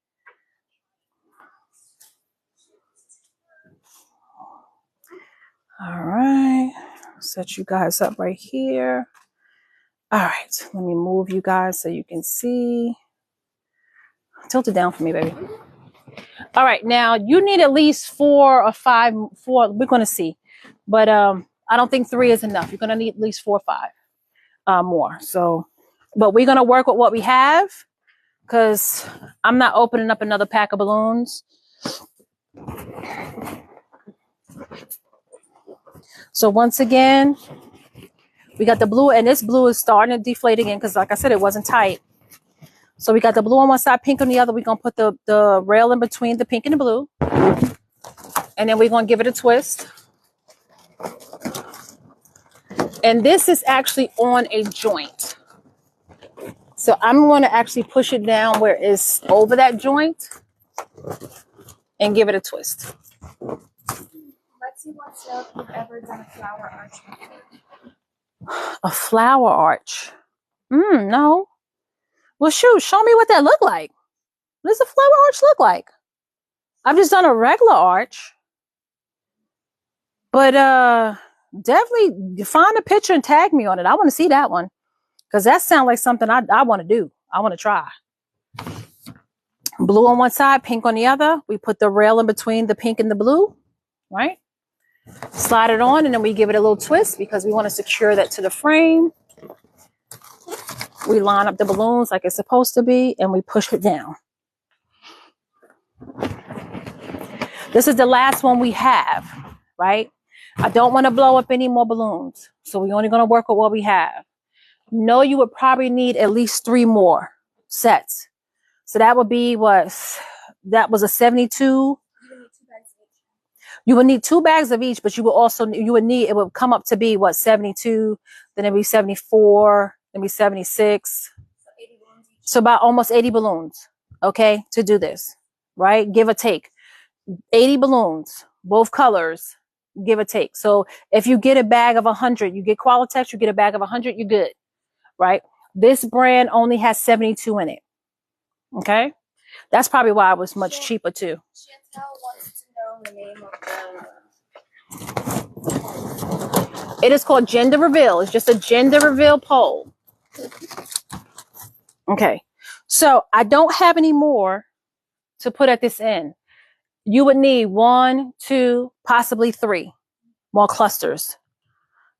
All right, set you guys up right here. All right, let me move you guys so you can see. Tilt it down for me, baby. All right, now you need at least 4 or 5. We're going to see, but I don't think 3 is enough. You're going to need at least 4 or 5 more. So, but we're going to work with what we have because I'm not opening up another pack of balloons. So once again, we got the blue, and this blue is starting to deflate again because, like I said, it wasn't tight. So we got the blue on one side, pink on the other. We're going to put the rail in between the pink and the blue. And then we're going to give it a twist. And this is actually on a joint. So I'm going to actually push it down where it's over that joint and give it a twist. Lexi wants to know if you've ever done a flower arch before. A flower arch? No. Well, shoot, show me what that looked like. What does a flower arch look like? I've just done a regular arch. But definitely find a picture and tag me on it. I want to see that one. Because that sounds like something I want to do. I want to try. Blue on one side, pink on the other. We put the rail in between the pink and the blue, right? Slide it on, and then we give it a little twist because we want to secure that to the frame. We line up the balloons like it's supposed to be, and we push it down. This is the last one we have, right? I don't want to blow up any more balloons. So we're only going to work with what we have. No, you would probably need at least 3 more sets. So that would be what? That was a 72. You would need 2 bags of each, but you would need, it would come up to be what, 72, then it'd be 74, then be 76. So about almost 80 balloons, okay, to do this, right? Give or take. 80 balloons, both colors, give or take. So if you get a bag of 100, you get Qualitex, you get a bag of 100, you're good, right? This brand only has 72 in it, okay? That's probably why it was much cheaper too. Chantel wants to know the name of It is called Gender Reveal. It's just a gender reveal poll. Okay, so I don't have any more to put at this end. You would need 1, 2, possibly 3 more clusters,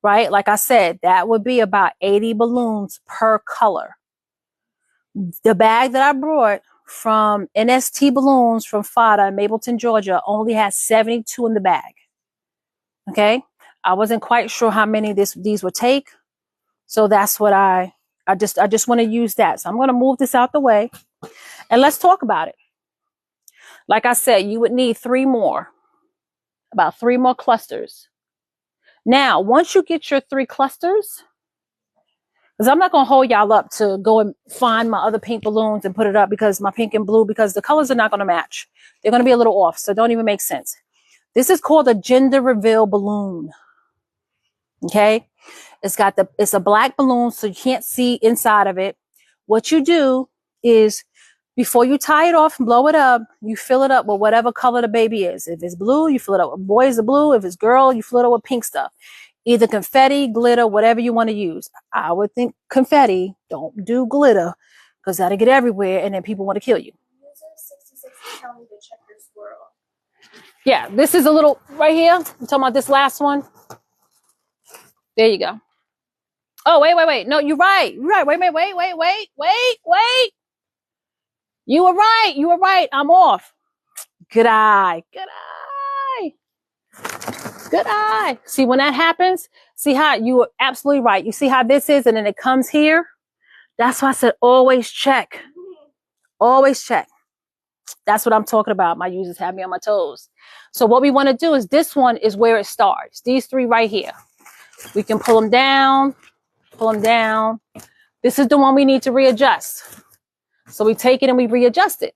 right? Like I said, that would be about 80 balloons per color. The bag that I brought from NST Balloons from Fada in Mableton, Georgia, only has 72 in the bag. Okay, I wasn't quite sure how many these would take, so that's what I just want to use that. So I'm going to move this out the way, and let's talk about it. Like I said, you would need 3 more, about 3 more clusters. Now, once you get your 3 clusters, because I'm not going to hold y'all up to go and find my other pink balloons and put it up because my pink and blue, because the colors are not going to match. They're going to be a little off, so don't even make sense. This is called a gender reveal balloon. Okay? It's a black balloon, so you can't see inside of it. What you do is before you tie it off and blow it up, you fill it up with whatever color the baby is. If it's blue, you fill it up with boy is the blue. If it's girl, you fill it up with pink stuff. Either confetti, glitter, whatever you want to use. I would think confetti. Don't do glitter because that'll get everywhere and then people want to kill you. User 66 is telling me to check your swirl. Yeah, this is a little right here. I'm talking about this last one. There you go. Oh, wait. No, you're right. You're right. Wait. You were right. I'm off. Good eye. See, when that happens, see how you were absolutely right. You see how this is, and then it comes here. That's why I said always check. Always check. That's what I'm talking about. My users have me on my toes. So what we want to do is this one is where it starts. These three right here. We can pull them down. This is the one we need to readjust. So we take it and we readjust it.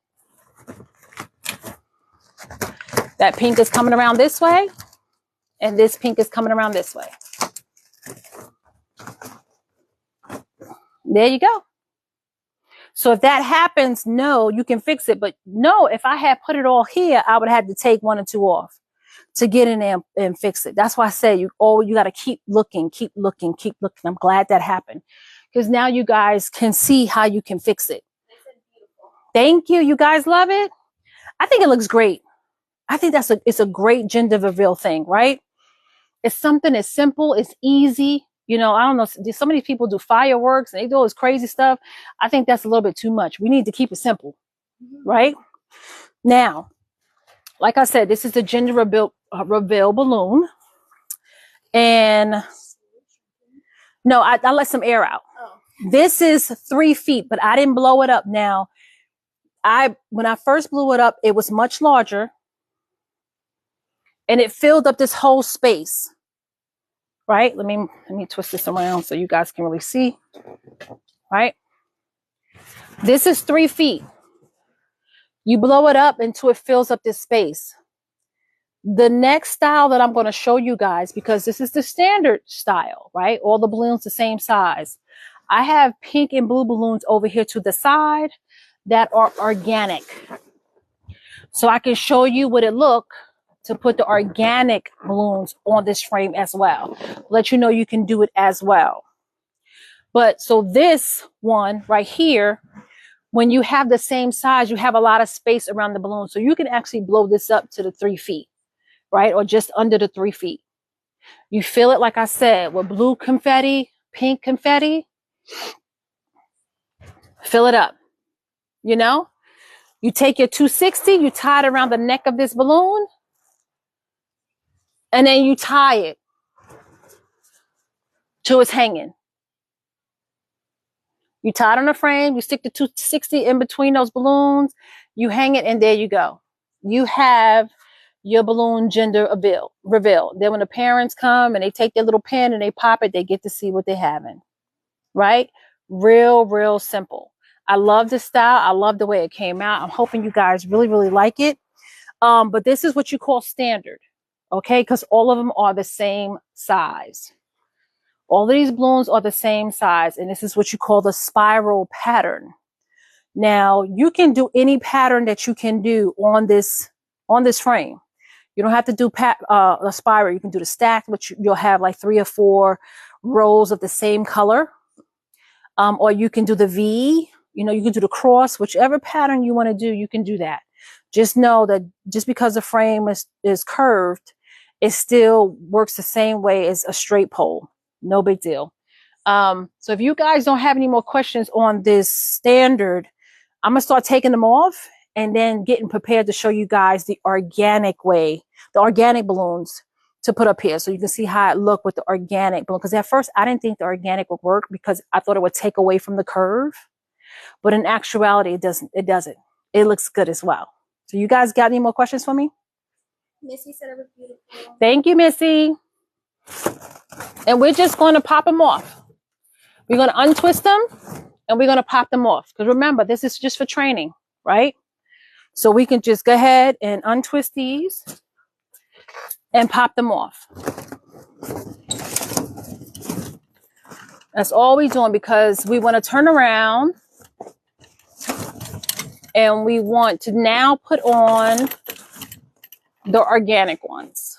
That pink is coming around this way. And this pink is coming around this way. There you go. So if that happens, no, you can fix it. But no, if I had put it all here, I would have to take 1 or 2 off to get in there and fix it. That's why I say you got to keep looking. I'm glad that happened because now you guys can see how you can fix it. Thank you. You guys love it. I think it looks great. I think it's a great gender reveal thing, right? It's something that's simple. It's easy. You know, I don't know. Some of these people do fireworks and they do all this crazy stuff. I think that's a little bit too much. We need to keep it simple, right? Now, like I said, this is the gender reveal balloon. And no, I let some air out. Oh. This is 3 feet, but I didn't blow it up. Now, when I first blew it up, it was much larger. And it filled up this whole space. Right? Let me twist this around so you guys can really see. Right? This is 3 feet. You blow it up until it fills up this space. The next style that I'm going to show you guys, because this is the standard style, right? All the balloons the same size. I have pink and blue balloons over here to the side that are organic. So I can show you what it looks to put the organic balloons on this frame as well. Let you know you can do it as well. But so this one right here, when you have the same size, you have a lot of space around the balloon. So you can actually blow this up to the 3 feet, right? Or just under the 3 feet. You fill it, like I said, with blue confetti, pink confetti. Fill it up. You know, you take your 260, you tie it around the neck of this balloon. And then you tie it till it's hanging. You tie it on a frame. You stick the 260 in between those balloons. You hang it, and there you go. You have your balloon gender reveal. Then when the parents come and they take their little pin and they pop it, they get to see what they're having. Right? Real simple. I love this style. I love the way it came out. I'm hoping you guys really like it. But this is what you call standard. Okay, because all of them are the same size. All of these balloons are the same size, and this is what you call the spiral pattern. Now, you can do any pattern that you can do on this frame. You don't have to do a spiral. You can do the stack, which you'll have like 3 or 4 rows of the same color. Or you can do the V. You know, you can do the cross. Whichever pattern you want to do, you can do that. Just know that just because the frame is curved, it still works the same way as a straight pole. No big deal. So if you guys don't have any more questions on this standard, I'm going to start taking them off and then getting prepared to show you guys the organic way, the organic balloons to put up here. So you can see how it looked with the organic balloon. Because at first I didn't think the organic would work because I thought it would take away from the curve. But in actuality, it doesn't. It looks good as well. So you guys got any more questions for me? Missy said it was beautiful. Thank you, Missy. And we're just going to pop them off. We're going to untwist them and we're going to pop them off. Because remember, this is just for training, right? So we can just go ahead and untwist these and pop them off. That's all we're doing because we want to turn around and we want to now put on the organic ones.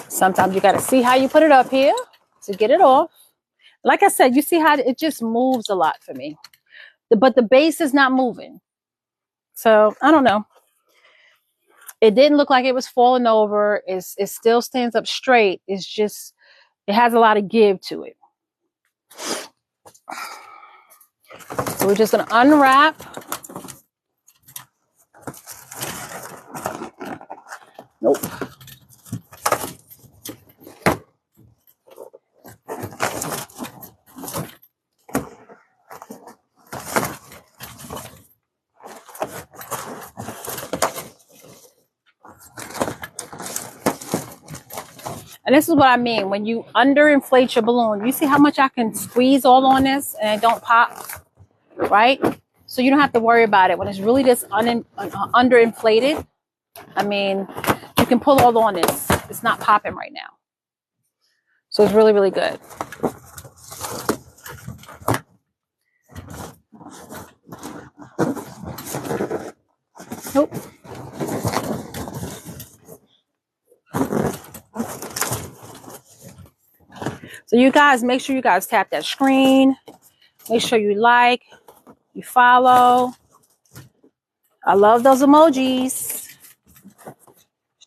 Sometimes you got to see how you put it up here to get it off. Like I said, you see how it just moves a lot for me. But the base is not moving. So, I don't know. It didn't look like it was falling over. It still stands up straight. It's just, it has a lot of give to it. So we're just going to unwrap. Nope. And this is what I mean. When you underinflate your balloon, you see how much I can squeeze all on this and it don't pop, right? So you don't have to worry about it. When it's really just underinflated, I mean, you can pull all on this. It's not popping right now. So it's really, really good. Nope. So you guys, make sure you guys tap that screen. Make sure you like, you follow. I love those emojis.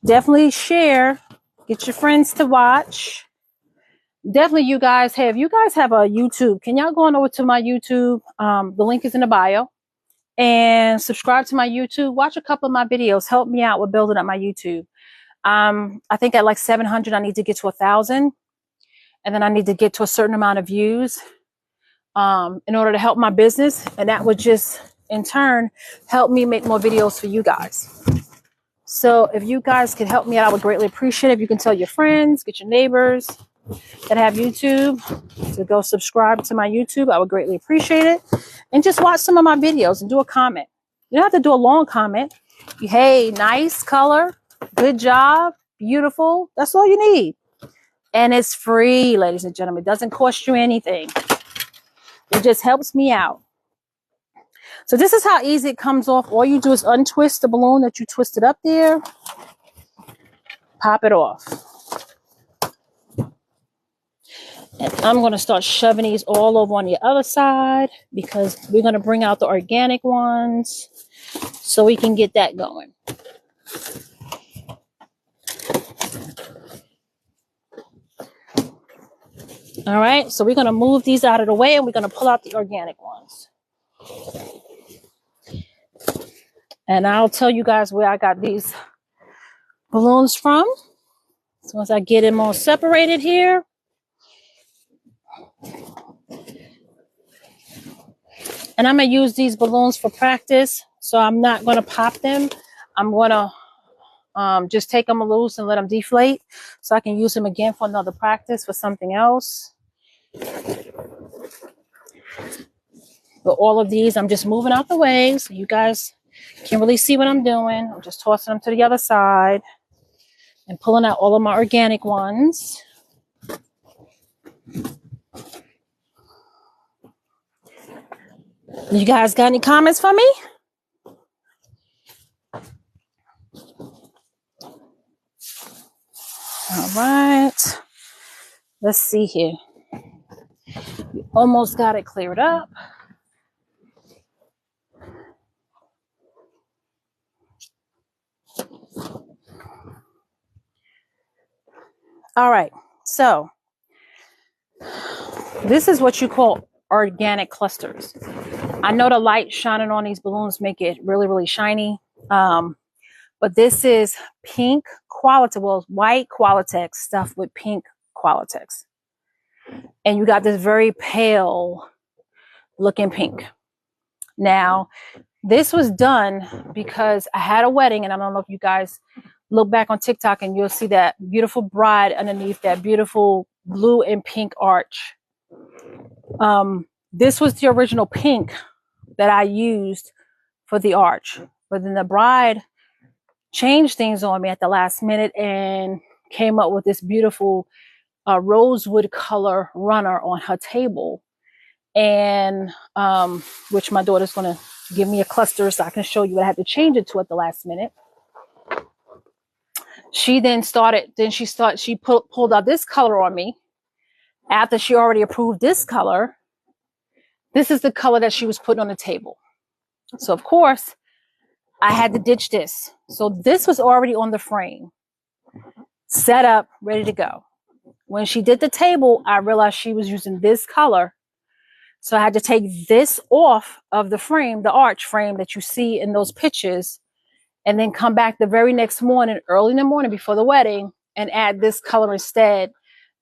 Definitely share. Get your friends to watch. Definitely you guys have a YouTube. Can y'all go on over to my YouTube? The link is in the bio. And subscribe to my YouTube. Watch a couple of my videos. Help me out with building up my YouTube. I think at like 700, I need to get to 1,000. And then I need to get to a certain amount of views in order to help my business. And that would just, in turn, help me make more videos for you guys. So if you guys could help me out, I would greatly appreciate it. If you can tell your friends, get your neighbors that have YouTube to go subscribe to my YouTube, I would greatly appreciate it. And just watch some of my videos and do a comment. You don't have to do a long comment. Hey, nice color, good job, beautiful. That's all you need. And it's free, ladies and gentlemen. It doesn't cost you anything. It just helps me out. So this is how easy it comes off. All you do is untwist the balloon that you twisted up there. Pop it off. And I'm going to start shoving these all over on the other side because we're going to bring out the organic ones so we can get that going. All right, so we're going to move these out of the way and we're going to pull out the organic ones. And I'll tell you guys where I got these balloons from. So once I get them all separated here. And I'm going to use these balloons for practice. So I'm not going to pop them. I'm going to just take them loose and let them deflate. So I can use them again for another practice for something else. But all of these, I'm just moving out the way so you guys can really see what I'm doing. I'm just tossing them to the other side and pulling out all of my organic ones. You guys got any comments for me? All right. Let's see here. We almost got it cleared up. All right. So this is what you call organic clusters. I know the light shining on these balloons make it really, really shiny. But this is pink Qualitex, well, white Qualitex stuff with pink Qualitex. And you got this very pale looking pink. Now, this was done because I had a wedding, and I don't know if you guys look back on TikTok and you'll see that beautiful bride underneath that beautiful blue and pink arch. This was the original pink that I used for the arch. But then the bride changed things on me at the last minute and came up with this beautiful rosewood color runner on her table. And which my daughter's going to give me a cluster so I can show you what I had to change it to at the last minute. She then she pulled out this color on me after she already approved this color. This is the color that she was putting on the table. So of course I had to ditch this. So this was already on the frame, set up, ready to go. When she did the table, I realized she was using this color. So I had to take this off of the frame, the arch frame that you see in those pictures, and then come back the very next morning, early in the morning before the wedding, and add this color instead.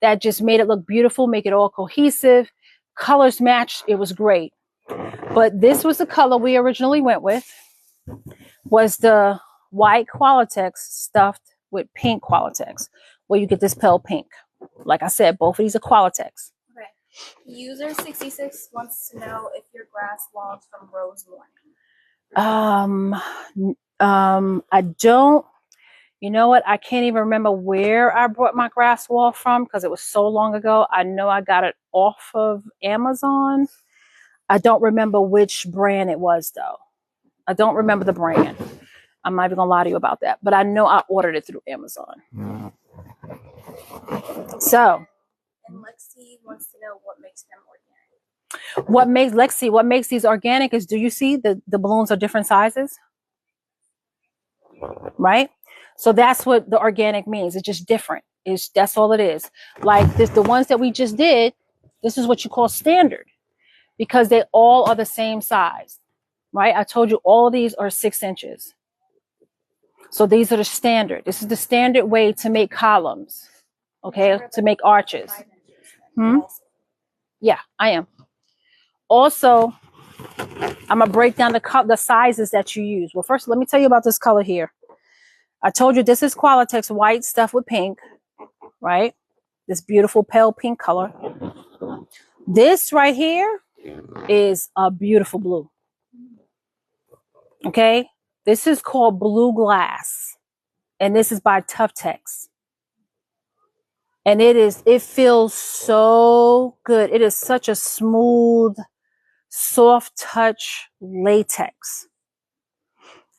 That just made it look beautiful, make it all cohesive. Colors matched. It was great. But this was the color we originally went with, was the white Qualitex stuffed with pink Qualitex, where you get this pale pink. Like I said, both of these are Qualitex. Okay. User 66 wants to know if your grass walls from Rose Morning. I don't, you know what? I can't even remember where I brought my grass wall from because it was so long ago. I know I got it off of Amazon. I don't remember which brand it was though. I don't remember the brand. I'm not even gonna lie to you about that, but I know I ordered it through Amazon. So. And Lexi wants to know what makes them organic. What makes these organic is, do you see the balloons are different sizes? Right? So that's what the organic means. It's just different. That's all it is. Like this, the ones that we just did, this is what you call standard because they all are the same size, right? I told you all of these are 6 inches. So these are the standard. This is the standard way to make columns, okay? To make arches. Yeah, I am. Also, I'm going to break down the sizes that you use. Well, first, let me tell you about this color here. I told you this is Qualitex white stuff with pink, right? This beautiful pale pink color. This right here is a beautiful blue. Okay? This is called Blue Glass. And this is by Tuftex. And it feels so good. It is such a smooth, soft touch latex.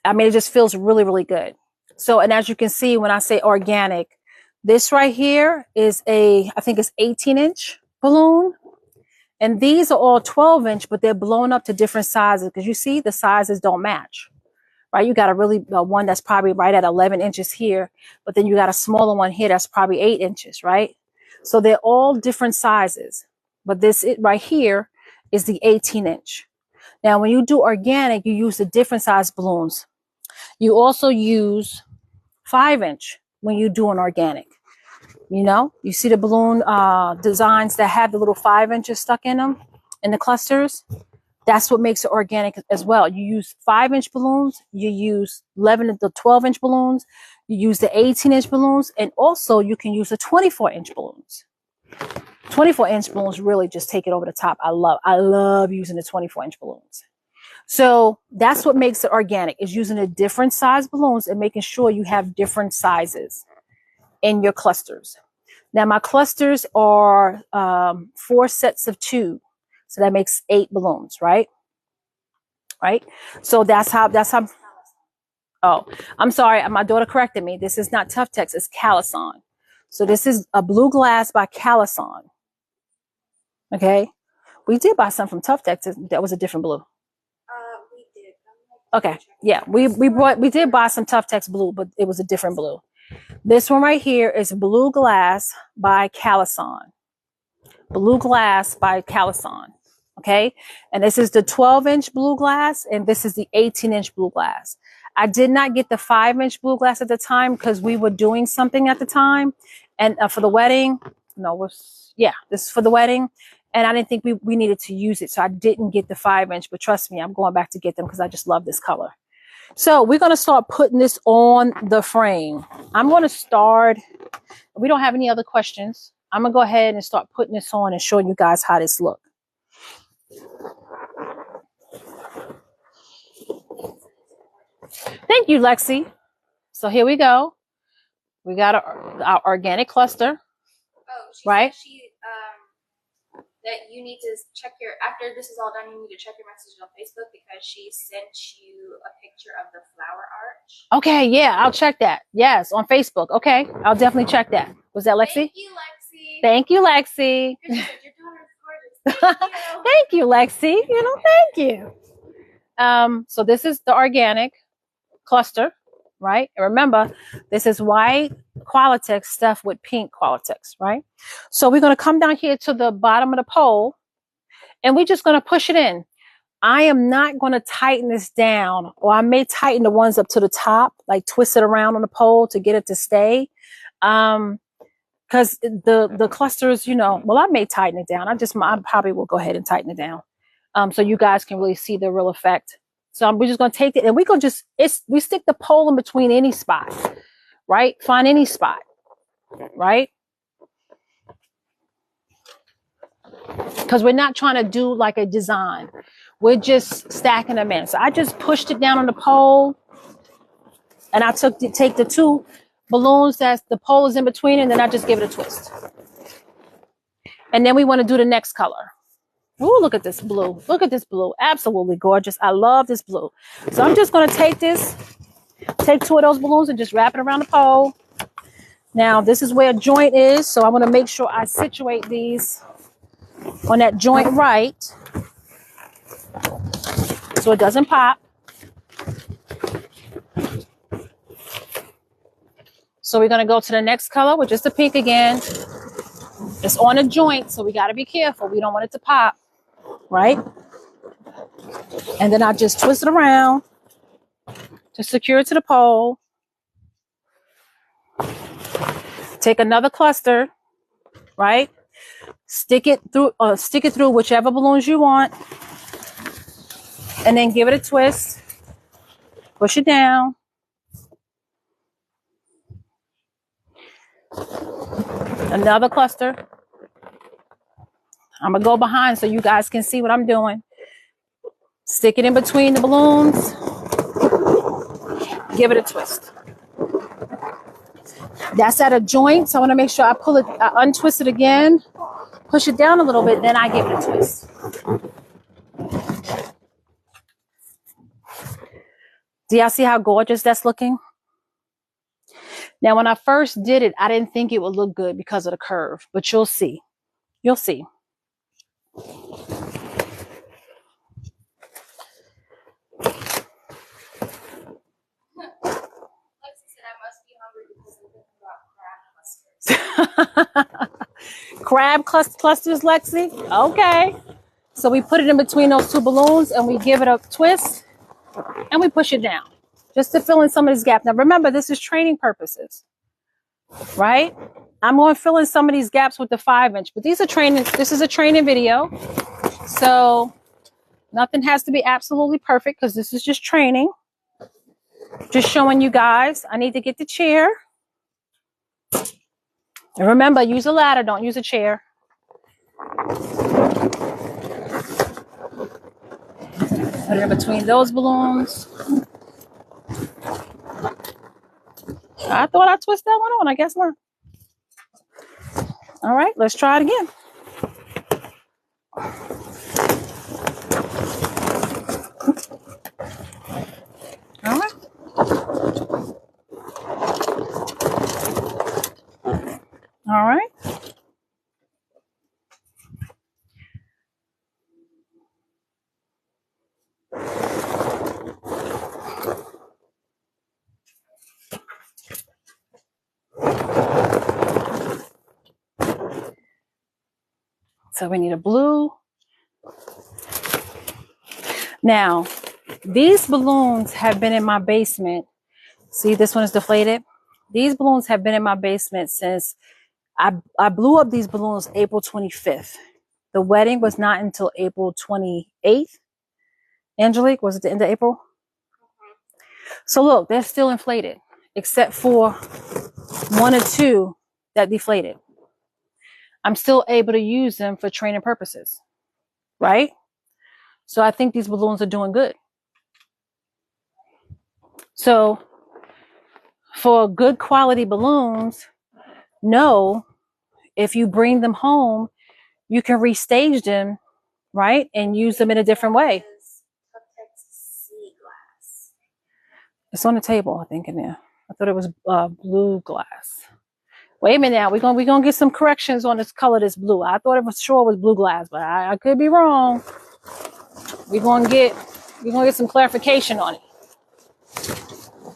I mean, it just feels really, really good. So, and as you can see, when I say organic, this right here is I think it's 18-inch balloon. And these are all 12-inch, but they're blown up to different sizes because you see the sizes don't match, right? You got one that's probably right at 11 inches here, but then you got a smaller one here that's probably 8 inches, right? So they're all different sizes, but right here is the 18-inch. Now, when you do organic, you use the different size balloons. You also use 5-inch when you do an organic. You know, you see the balloon designs that have the little 5 inches stuck in them in the clusters. That's what makes it organic as well. You use 5-inch balloons, you use 11 to 12-inch balloons, you use the 18-inch balloons, and also you can use the 24-inch balloons. 24-inch balloons really just take it over the top. I love using the 24-inch balloons. So that's what makes it organic, is using the different size balloons and making sure you have different sizes in your clusters. Now my clusters are 4 sets of 2. So that makes 8 balloons, right? Right? So that's how, oh, I'm sorry. My daughter corrected me. This is not Tuftex, it's Callison. So this is a Blue Glass by Callison. Okay. We did buy some from Tuftex. That was a different blue. We did. Okay. Yeah. We did buy some Tuftex blue, but it was a different blue. This one right here is Blue Glass by Callison. Blue Glass by Callison. Okay. And this is the 12-inch blue glass, and this is the 18-inch blue glass. I did not get the 5-inch blue glass at the time because we were doing something at the time. And for the wedding, this is for the wedding. And I didn't think we needed to use it. So I didn't get the 5-inch, but trust me, I'm going back to get them because I just love this color. So we're going to start putting this on the frame. I'm going to start. We don't have any other questions. I'm going to go ahead and start putting this on and showing you guys how this looks. Thank you, Lexi. So here we go. We got our organic cluster. Oh, right? That you need to check your, after this is all done, you need to check your messages on Facebook because she sent you a picture of the flower arch. Okay, yeah, I'll check that. Yes, on Facebook. Okay, I'll definitely check that. Was that Lexi? Thank you, Lexi. Thank you, Lexi. Your daughter is gorgeous. Thank you. Thank you, Lexi. Thank you. So this is the organic cluster, right? And remember, this is white Qualitex stuff with pink Qualitex, right? So we're going to come down here to the bottom of the pole, and we're just going to push it in. I am not going to tighten this down, or I may tighten the ones up to the top, like twist it around on the pole to get it to stay. Because the clusters, well, I may tighten it down. I probably will go ahead and tighten it down. So you guys can really see the real effect. So we're just going to take it, and we're going to we stick the pole in between any spot, right? Find any spot, right? Because we're not trying to do like a design. We're just stacking them in. So I just pushed it down on the pole, and I take the two balloons that the pole is in between, and then I just give it a twist. And then we want to do the next color. Ooh, look at this blue. Look at this blue. Absolutely gorgeous. I love this blue. So I'm just going to take two of those balloons and just wrap it around the pole. Now, this is where a joint is, so I want to make sure I situate these on that joint right so it doesn't pop. So we're going to go to the next color, which is the pink again. It's on a joint, so we got to be careful. We don't want it to pop, right? And then I just twist it around to secure it to the pole. Take another cluster, right? Stick it through whichever balloons you want, and then give it a twist. Push it down. Another cluster. I'm gonna go behind so you guys can see what I'm doing. Stick it in between the balloons. Give it a twist. That's at a joint, so I want to make sure I untwist it again, push it down a little bit, then I give it a twist. Do y'all see how gorgeous that's looking? Now, when I first did it, I didn't think it would look good because of the curve, but you'll see. You'll see. Crab clusters, Lexi? Okay. So we put it in between those two balloons and we give it a twist and we push it down just to fill in some of this gap. Now remember, this is training purposes, right? I'm going to fill in some of these gaps with the 5-inch, but this is a training video. So nothing has to be absolutely perfect because this is just training. Just showing you guys. I need to get the chair. And remember, use a ladder, don't use a chair. Put it in between those balloons. I thought I twisted that one on. I guess not. All right, let's try it again. All right. All right. So we need a blue. Now, these balloons have been in my basement. See, this one is deflated. These balloons have been in my basement since I blew up these balloons April 25th. The wedding was not until April 28th. Angelique, was it the end of April? So look, they're still inflated, except for 1 or 2 that deflated. I'm still able to use them for training purposes, right? So I think these balloons are doing good. So for good quality balloons, know if you bring them home, you can restage them, right? And use them in a different way. It's on the table, I think, in there. I thought it was blue glass. Wait a minute now. We're gonna get some corrections on this color that's blue. I thought it was sure it was blue glass, but I could be wrong. We're gonna get some clarification on it.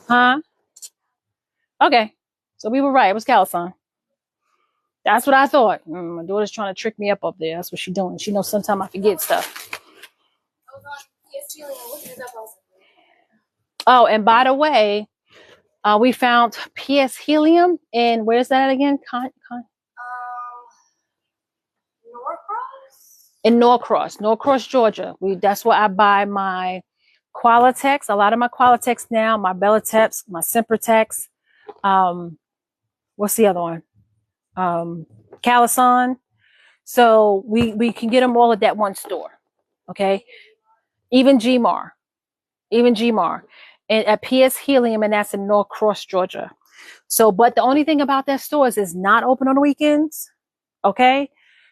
Huh? Okay. So we were right. It was Calisan. That's what I thought. My daughter's trying to trick me up there. That's what she's doing. She knows sometimes I forget stuff. Oh, and by the way, we found PS Helium in, where's that again? In Norcross, Georgia. That's where I buy my Qualitex. A lot of my Qualitex now, my Bellatex, my Sempertex. What's the other one? Calisan. So we can get them all at that one store. Okay. Even Gmar. And at PS Helium, and that's in Norcross, Georgia. So, but the only thing about that store is it's not open on the weekends. Okay.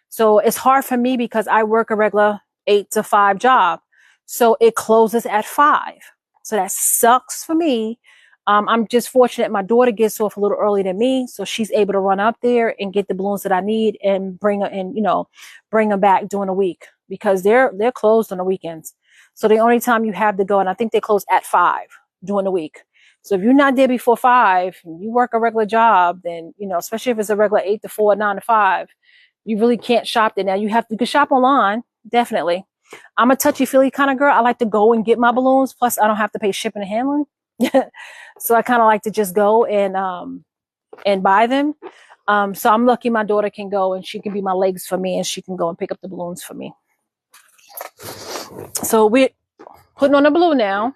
So it's hard for me because I work a regular 8 to 5 job. So it closes at 5. So that sucks for me. I'm just fortunate my daughter gets off a little earlier than me. So she's able to run up there and get the balloons that I need and bring them back during the week because they're closed on the weekends. So the only time you have to go, and I think they close at 5 during the week. So if you're not there before 5 and you work a regular job, then, especially if it's a regular 8 to 4, 9 to 5, you really can't shop there. Now you can shop online. Definitely. I'm a touchy-feely kind of girl. I like to go and get my balloons. Plus I don't have to pay shipping and handling. So I kind of like to just go and buy them. So I'm lucky my daughter can go and she can be my legs for me and she can go and pick up the balloons for me. So we're putting on the blue now.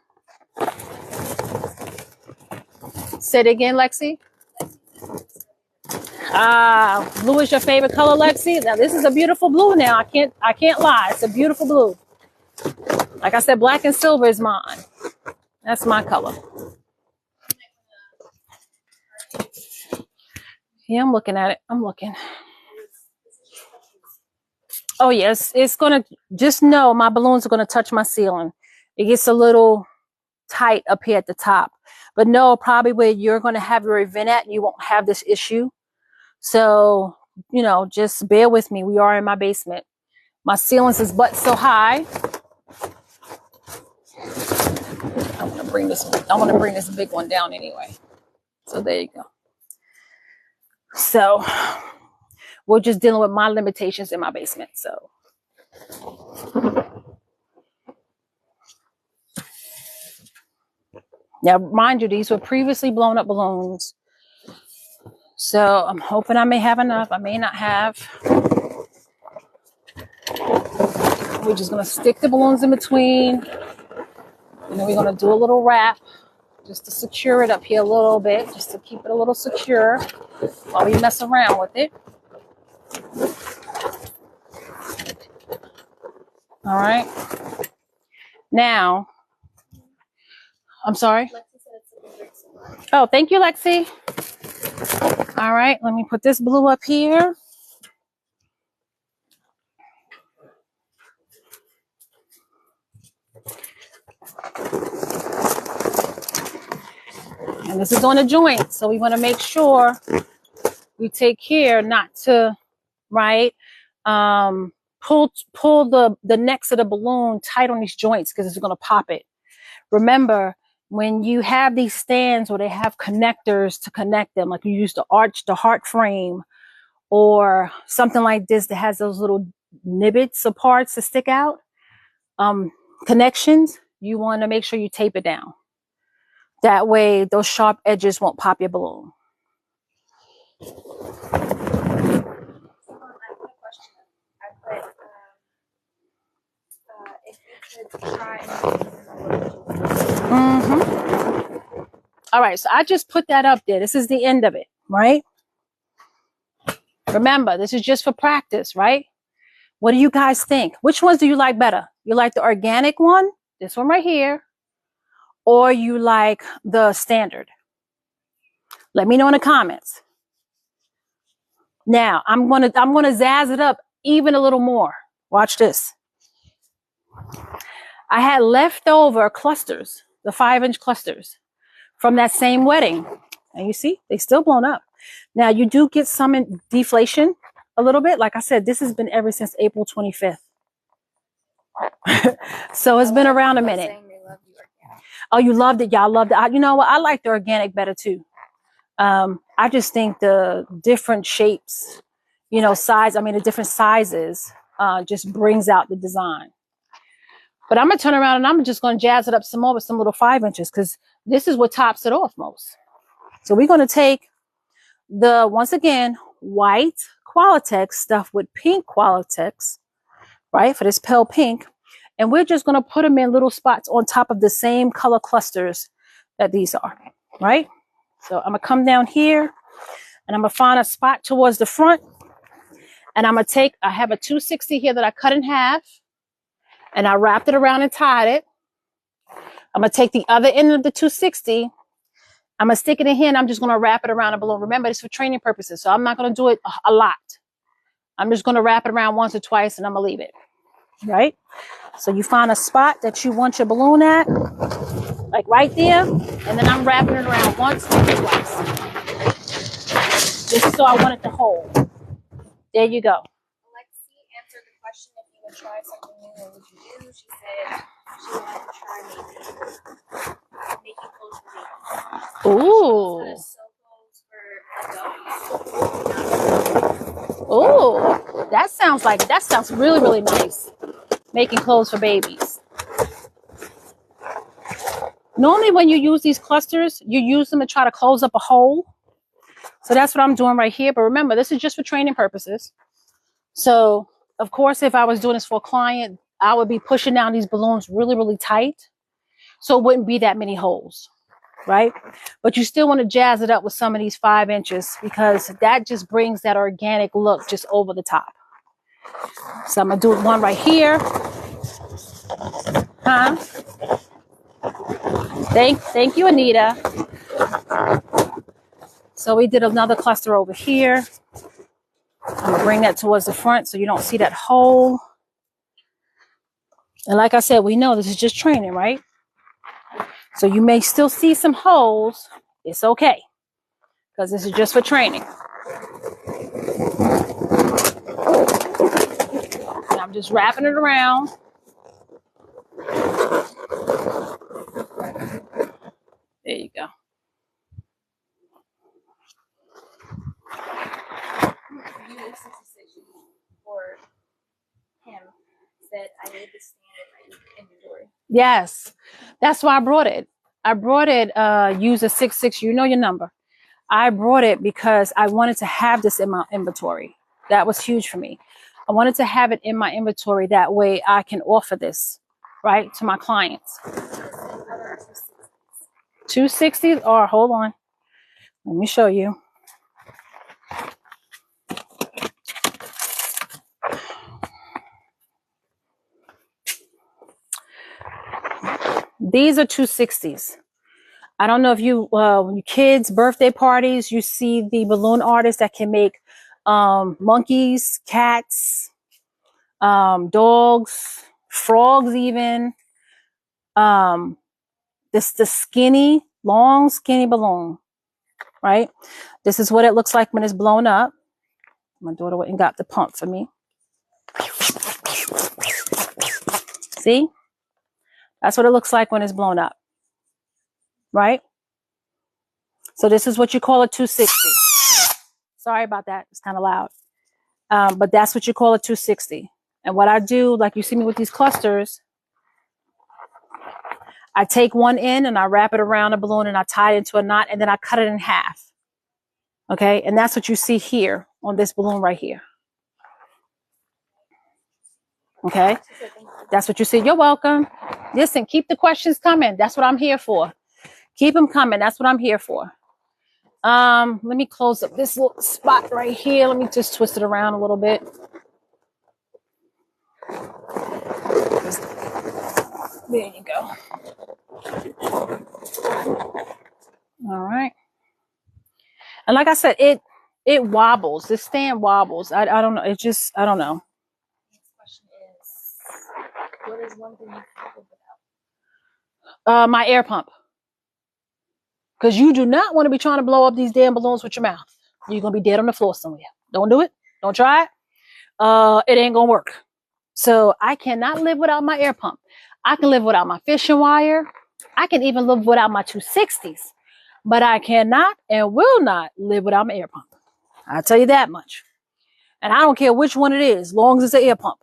Say it again, Lexi. Blue is your favorite color, Lexi? Now this is a beautiful blue now. I can't lie. It's a beautiful blue. Like I said, black and silver is mine. That's my color. Yeah, I'm looking at it. I'm looking. Oh, yes. It's going to, just know my balloons are going to touch my ceiling. It gets a little tight up here at the top. But no, probably where you're going to have your event at, you won't have this issue. So, just bear with me. We are in my basement. My ceilings is but so high. I want to bring this big one down anyway. So there you go. So we're just dealing with my limitations in my basement. So now, mind you, these were previously blown up balloons. So I'm hoping I may have enough. I may not have. We're just going to stick the balloons in between. And then we're going to do a little wrap just to secure it up here a little bit, just to keep it a little secure while we mess around with it. All right. Now, I'm sorry. Oh, thank you, Lexi. All right, let me put this blue up here. And this is on a joint, so we want to make sure we take care not to, right, pull the necks of the balloon tight on these joints because it's going to pop it. Remember, when you have these stands where they have connectors to connect them, like you use the heart frame or something like this that has those little nibbits of parts to stick out, connections, you want to make sure you tape it down. That way, those sharp edges won't pop your balloon. All right, so I just put that up there. This is the end of it, right? Remember, this is just for practice, right? What do you guys think? Which ones do you like better? You like the organic one, this one right here, or you like the standard. Let me know in the comments. Now, I'm gonna zazz it up even a little more. Watch this. I had leftover clusters, the 5-inch clusters from that same wedding. And you see, they still blown up. Now, you do get some in deflation a little bit. Like I said, this has been ever since April 25th. So it's been around a minute. Oh, you loved it. Y'all loved it. You know what? I like the organic better too. I just think the different shapes, you know, the different sizes just brings out the design. But I'm going to turn around and I'm just going to jazz it up some more with some little 5 inches because this is what tops it off most. So we're going to take the, once again, white Qualitex stuff with pink Qualitex, right, for this pale pink. And we're just going to put them in little spots on top of the same color clusters that these are, right? So I'm going to come down here and I'm going to find a spot towards the front. And I'm going to take, I have a 260 here that I cut in half. And I wrapped it around and tied it. I'm going to take the other end of the 260. I'm going to stick it in here and I'm just going to wrap it around a balloon. Remember, it's for training purposes. So I'm not going to do it a lot. I'm just going to wrap it around once or twice and I'm going to leave it. Right? So you find a spot that you want your balloon at, like right there. And then I'm wrapping it around once or twice. Just so I want it to hold. There you go. Lexi answered the question if you would try something new, what would you do? She said she wanted to try making clothes for babies. Ooh. Sew clothes for adults. Ooh. That sounds really, really nice. Making clothes for babies. Normally when you use these clusters, you use them to try to close up a hole. So that's what I'm doing right here. But remember, this is just for training purposes. So, of course, if I was doing this for a client, I would be pushing down these balloons really, really tight. So it wouldn't be that many holes, right? But you still want to jazz it up with some of these 5 inches because that just brings that organic look just over the top. So I'm going to do one right here. Huh? Thank you, Anita. So we did another cluster over here. I'm going to bring that towards the front so you don't see that hole. And like I said, we know this is just training, right? So you may still see some holes. It's okay. Because this is just for training. And I'm just wrapping it around. There you go. For him said, I need the standard inventory. Yes, that's why I brought it. I brought it, user 66, you know your number. I brought it because I wanted to have this in my inventory. That was huge for me. I wanted to have it in my inventory. That way I can offer this, right, to my clients. 260, or hold on. Let me show you. These are 260s. I don't know if you, when your kids' birthday parties, you see the balloon artists that can make monkeys, cats, dogs, frogs even. This the skinny, long, skinny balloon, right? This is what it looks like when it's blown up. My daughter went and got the pump for me. See? That's what it looks like when it's blown up, right? So this is what you call a 260. Sorry about that. It's kind of loud. But that's what you call a 260. And what I do, like you see me with these clusters, I take one end and I wrap it around a balloon and I tie it into a knot and then I cut it in half. Okay. And that's what you see here on this balloon right here. Okay. That's what you see. You're welcome. Listen, keep the questions coming. That's what I'm here for. Keep them coming. That's what I'm here for. Let me close up this little spot right here. Let me just twist it around a little bit. There you go. All right. And like I said, it wobbles. This stand wobbles. I don't know. It just, I don't know. Next question is, what is one thing you can't live without? My air pump. Because you do not want to be trying to blow up these damn balloons with your mouth. You're going to be dead on the floor somewhere. Don't do it. Don't try it. It ain't going to work. So I cannot live without my air pump. I can live without my fishing wire. I can even live without my 260s. But I cannot and will not live without my air pump. I'll tell you that much. And I don't care which one it is, as long as it's an air pump.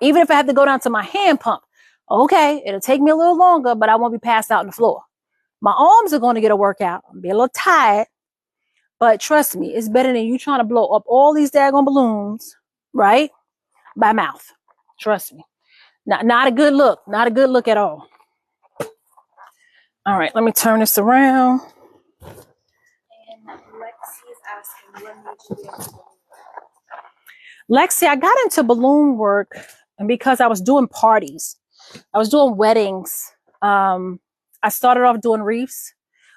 Even if I have to go down to my hand pump, okay, it'll take me a little longer, but I won't be passed out on the floor. My arms are going to get a workout. I'll be a little tired. But trust me, it's better than you trying to blow up all these daggone balloons, right? By mouth. Trust me. Not a good look. Not a good look at all. All right, let me turn this around. And Lexi is asking, when did you get into balloon work? Lexi, I got into balloon work because I was doing parties. I was doing weddings. I started off doing wreaths,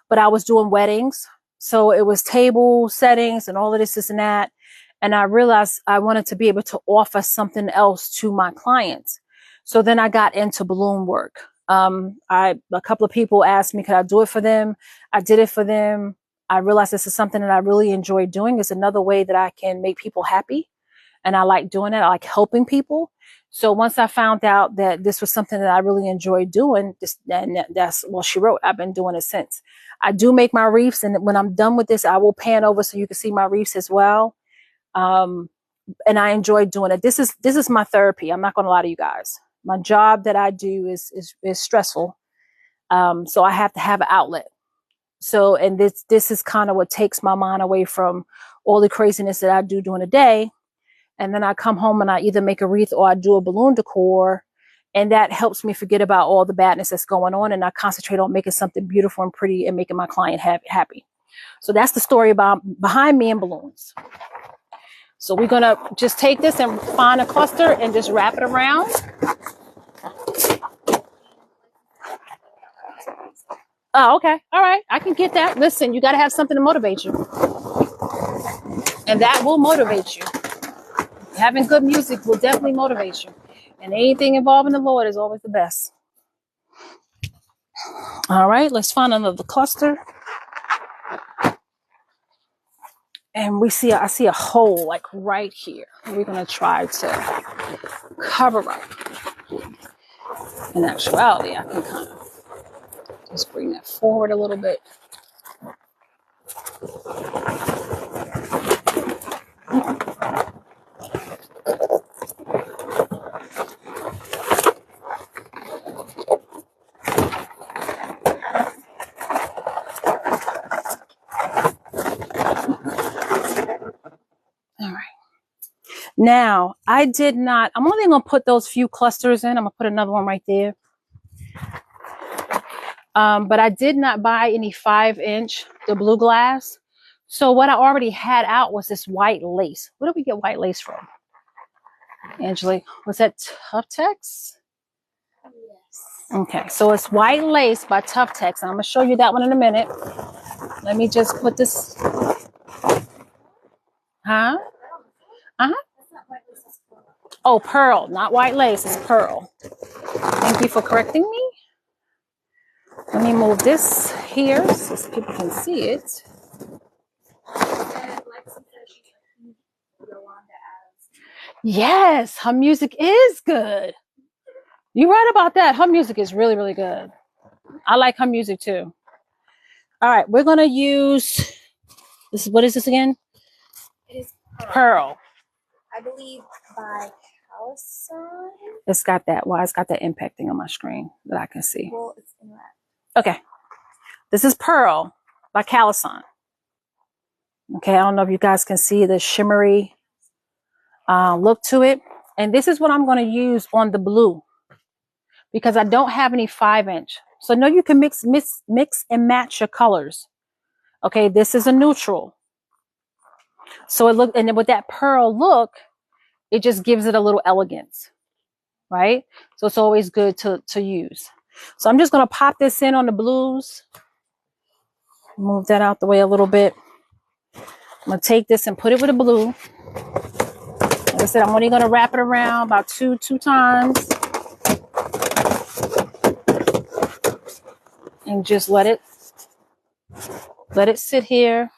but I was doing weddings. So it was table settings and all of this and that. And I realized I wanted to be able to offer something else to my clients. So then I got into balloon work. A couple of people asked me, could I do it for them? I did it for them. I realized this is something that I really enjoy doing. It's another way that I can make people happy. And I like doing it. I like helping people. So once I found out that this was something that I really enjoyed doing, that's what she wrote. I've been doing it since. I do make my wreaths. And when I'm done with this, I will pan over so you can see my wreaths as well. And I enjoy doing it. This is my therapy. I'm not going to lie to you guys. My job that I do is stressful. So I have to have an outlet. So, and this is kind of what takes my mind away from all the craziness that I do during the day. And then I come home and I either make a wreath or I do a balloon decor. And that helps me forget about all the badness that's going on. And I concentrate on making something beautiful and pretty and making my client happy. So that's the story behind me and balloons. So we're going to just take this and find a cluster and just wrap it around. Oh, okay. All right. I can get that. Listen, you got to have something to motivate you. And that will motivate you. Having good music will definitely motivate you. And anything involving the Lord is always the best. All right. Let's find another cluster. And I see a hole like right here. We're going to try to cover up. In actuality, I can kind of just bring that forward a little bit. All right. Now, I'm only going to put those few clusters in. I'm going to put another one right there. But I did not buy any 5-inch, the blue glass. So what I already had out was this white lace. Where did we get white lace from? Angela, was that Tough Tex? Yes. Okay, so it's white lace by Tough Tex. I'm going to show you that one in a minute. Let me just put this. Huh? Uh-huh. Oh, pearl, not white lace, it's pearl. Thank you for correcting me. Let me move this here so people can see it. Yes, her music is good. You're right about that. Her music is really, really good. I like her music too. All right, we're going to use this. What is this again? It is Pearl. I believe by Calison. It's got that. Well, it's got that impact thing on my screen that I can see. Well, it's in that. Okay. This is Pearl by Calison. Okay, I don't know if you guys can see the shimmery look to it. And this is what I'm going to use on the blue because I don't have any 5-inch. So no, you can mix and match your colors. Okay, this is a neutral. So it look, and then with that pearl look, it just gives it a little elegance, right? So it's always good to use. So I'm just going to pop this in on the blues. Move that out the way a little bit. I'm gonna take this and put it with a blue. Like I said, I'm only gonna wrap it around about two times. And just let it sit here.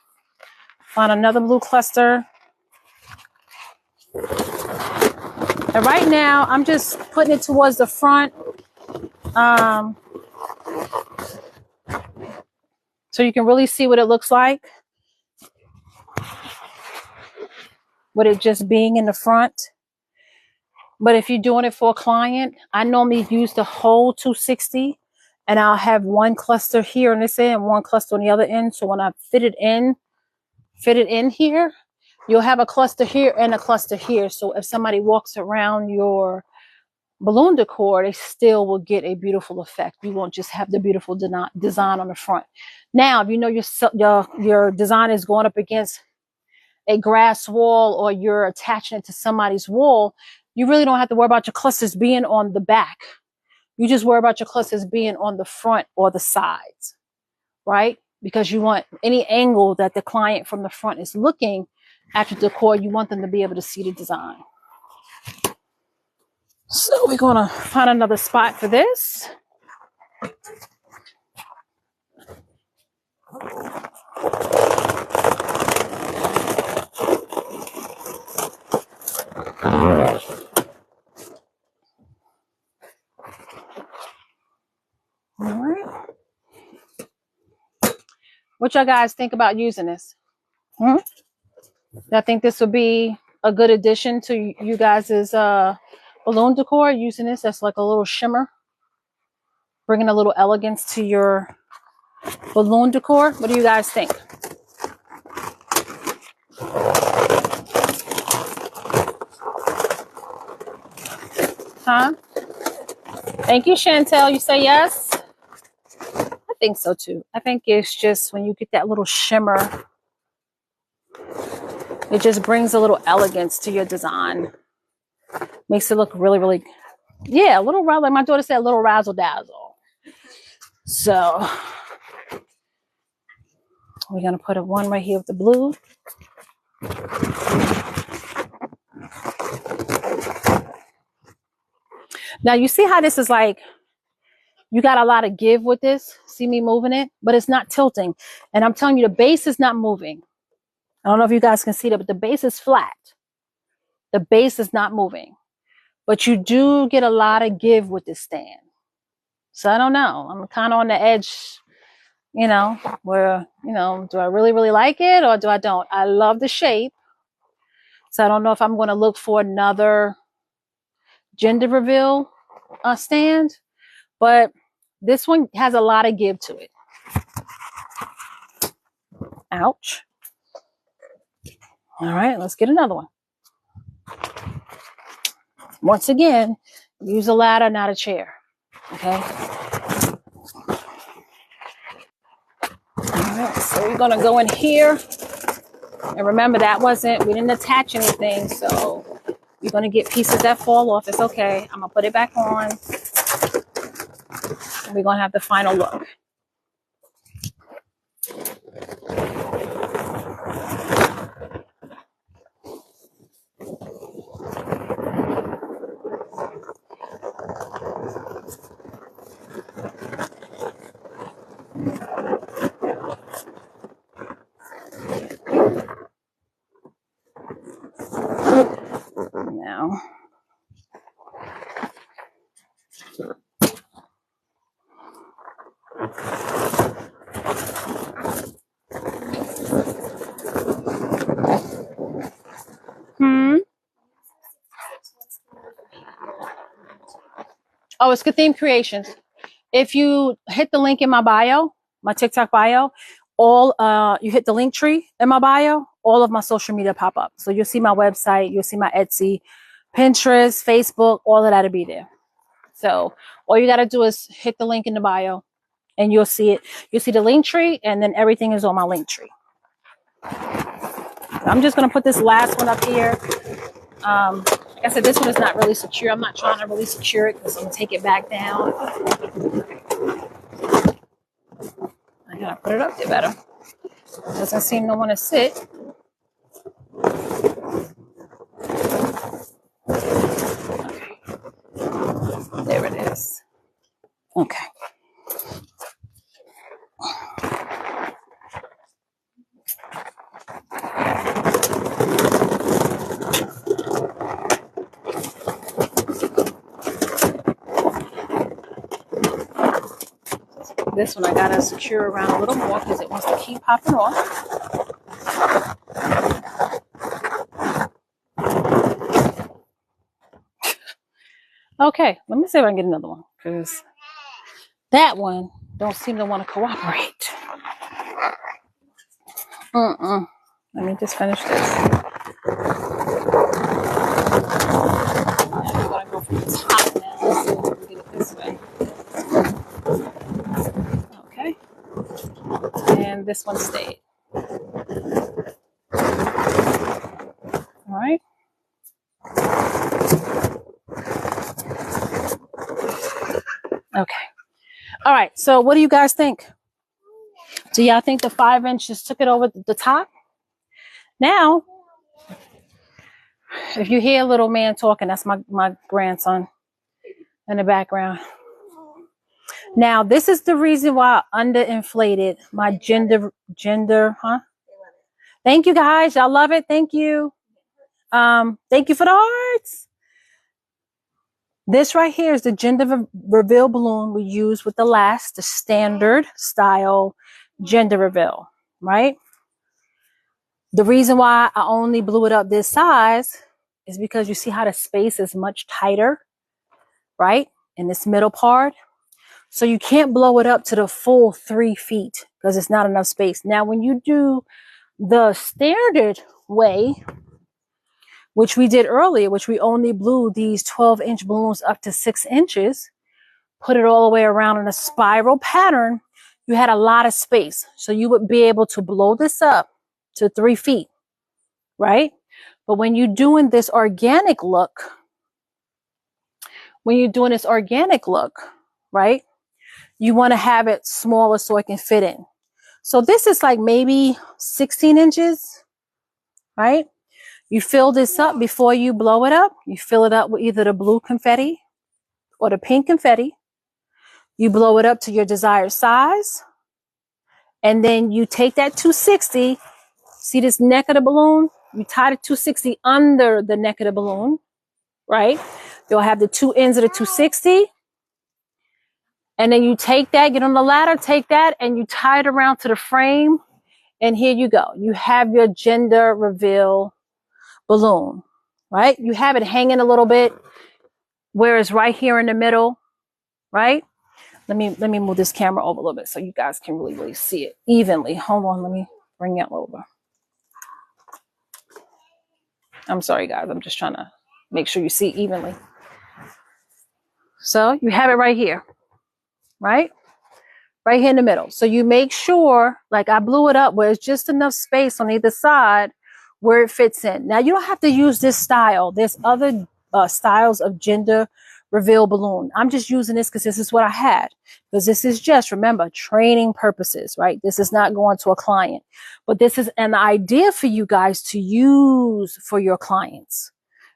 Find another blue cluster. And right now, I'm just putting it towards the front. So you can really see what it looks like. With it just being in the front. But if you're doing it for a client, I normally use the whole 260. And I'll have one cluster here on this end and one cluster on the other end. So when I fit it in here, you'll have a cluster here and a cluster here. So if somebody walks around your balloon decor, they still will get a beautiful effect. You won't just have the beautiful design on the front. Now, if you know your design is going up against a grass wall or you're attaching it to somebody's wall, you really don't have to worry about your clusters being on the back. You just worry about your clusters being on the front or the sides, right? Because you want any angle that the client from the front is looking at your decor, you want them to be able to see the design. So we're going to find another spot for this. All right. What y'all guys think about using this? I think this would be a good addition to you guys' balloon decor, using this as like a little shimmer, bringing a little elegance to your balloon decor. What do you guys think? Huh? Thank you, Chantel. You say yes? I think so too. I think it's just when you get that little shimmer, it just brings a little elegance to your design. Makes it look really, really, yeah, a little, like my daughter said, a little razzle dazzle. So we're going to put one right here with the blue. Now you see how this is like, you got a lot of give with this. See me moving it, but it's not tilting. And I'm telling you, the base is not moving. I don't know if you guys can see that, but the base is flat. The base is not moving. But you do get a lot of give with this stand. So I don't know. I'm kind of on the edge, you know, where, you know, do I really, really like it or do I don't? I love the shape. So I don't know if I'm going to look for another gender reveal stand. But this one has a lot of give to it. Ouch. All right, let's get another one. Once again, use a ladder, not a chair. Okay. All right, so we're going to go in here. And remember, we didn't attach anything. So you're going to get pieces that fall off. It's okay. I'm going to put it back on. And we're going to have the final look. Now, oh, it's Good Theme Creations. If you hit the link in my bio, my TikTok bio, you hit the link tree in my bio, all of my social media pop up. So you'll see my website, you'll see my Etsy, Pinterest, Facebook, all of that'll be there. So all you got to do is hit the link in the bio and you'll see it. You'll see the link tree and then everything is on my link tree. I'm just going to put this last one up here. Like I said, this one is not really secure. I'm not trying to really secure it because I'm going to take it back down. I got to put it up there better. Doesn't seem to want to sit. Okay. There it is. Okay. This one I gotta secure around a little more because it wants to keep popping off. Okay, let me see if I can get another one because that one don't seem to want to cooperate. Let me just finish this. I'm gonna go from the top now. Let's see if we can get it this way. Okay, and this one stayed. All right. Okay. All right. So what do you guys think? Do y'all think the 5 inches took it over the top? Now, if you hear a little man talking, that's my grandson in the background. Now, this is the reason why I underinflated my gender, huh? Thank you guys. Y'all love it. Thank you. Thank you for the hearts. This right here is the gender reveal balloon we use with the standard style gender reveal, right? The reason why I only blew it up this size is because you see how the space is much tighter, right? In this middle part. So you can't blow it up to the full 3 feet because it's not enough space. Now, when you do the standard way, which we did earlier, which we only blew these 12-inch balloons up to 6 inches, put it all the way around in a spiral pattern, you had a lot of space. So you would be able to blow this up to 3 feet, right? But when you're doing this organic look, right, you want to have it smaller so it can fit in. So this is like maybe 16 inches, right? You fill this up before you blow it up. You fill it up with either the blue confetti or the pink confetti. You blow it up to your desired size. And then you take that 260, see this neck of the balloon? You tie the 260 under the neck of the balloon, right? You'll have the 2 ends of the 260. And then you take that, get on the ladder, take that, and you tie it around to the frame. And here you go. You have your gender reveal balloon, right? You have it hanging a little bit, where it's right here in the middle, right? Let me move this camera over a little bit so you guys can really see it evenly. Hold on, let me bring it over. I'm sorry, guys. I'm just trying to make sure you see evenly. So you have it right here, right? Right here in the middle. So you make sure, like I blew it up where it's just enough space on either side where it fits in. Now you don't have to use this style. There's other styles of gender reveal balloon. I'm just using this because this is what I had. Because this is just, remember, training purposes, right? This is not going to a client. But this is an idea for you guys to use for your clients,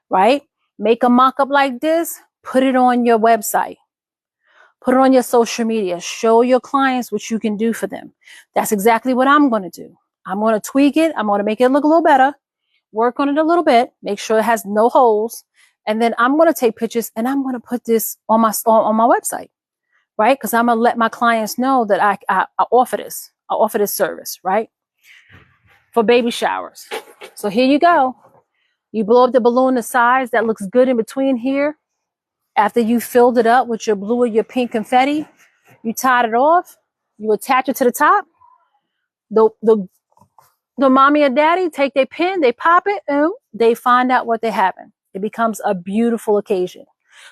right? Make a mock-up like this. Put it on your website. Put it on your social media. Show your clients what you can do for them. That's exactly what I'm going to do. I'm going to tweak it. I'm going to make it look a little better. Work on it a little bit. Make sure it has no holes. And then I'm going to take pictures and I'm going to put this on my website, right? Because I'm going to let my clients know that I offer this. I offer this service, right? For baby showers. So here you go. You blow up the balloon the size that looks good in between here. After you filled it up with your blue or your pink confetti, you tied it off. You attach it to the top. The mommy or daddy take their pin, they pop it, and they find out what they're having. It becomes a beautiful occasion.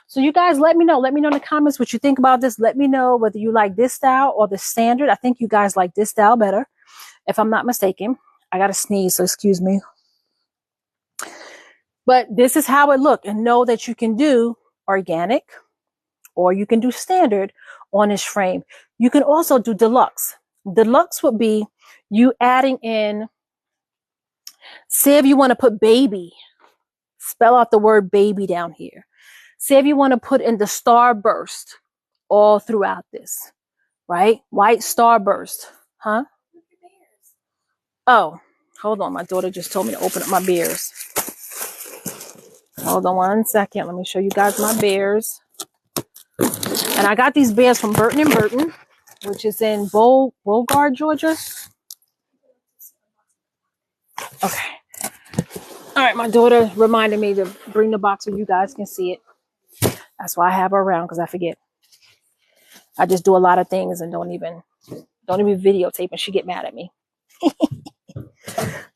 So you guys let me know. Let me know in the comments what you think about this. Let me know whether you like this style or the standard. I think you guys like this style better, if I'm not mistaken. I got to sneeze, so excuse me. But this is how it looked. And know that you can do organic or you can do standard on this frame. You can also do deluxe. Deluxe would be you adding in, say if you want to put baby, spell out the word baby down here. Say if you want to put in the starburst all throughout this, right? White starburst, huh? Oh, hold on. My daughter just told me to open up my beers. Hold on 1 second. Let me show you guys my beers. And I got these beers from Burton and Burton, which is in Bogart, Georgia. Okay. All right. My daughter reminded me to bring the box so you guys can see it. That's why I have her around, because I forget. I just do a lot of things and don't even videotape, and she get mad at me.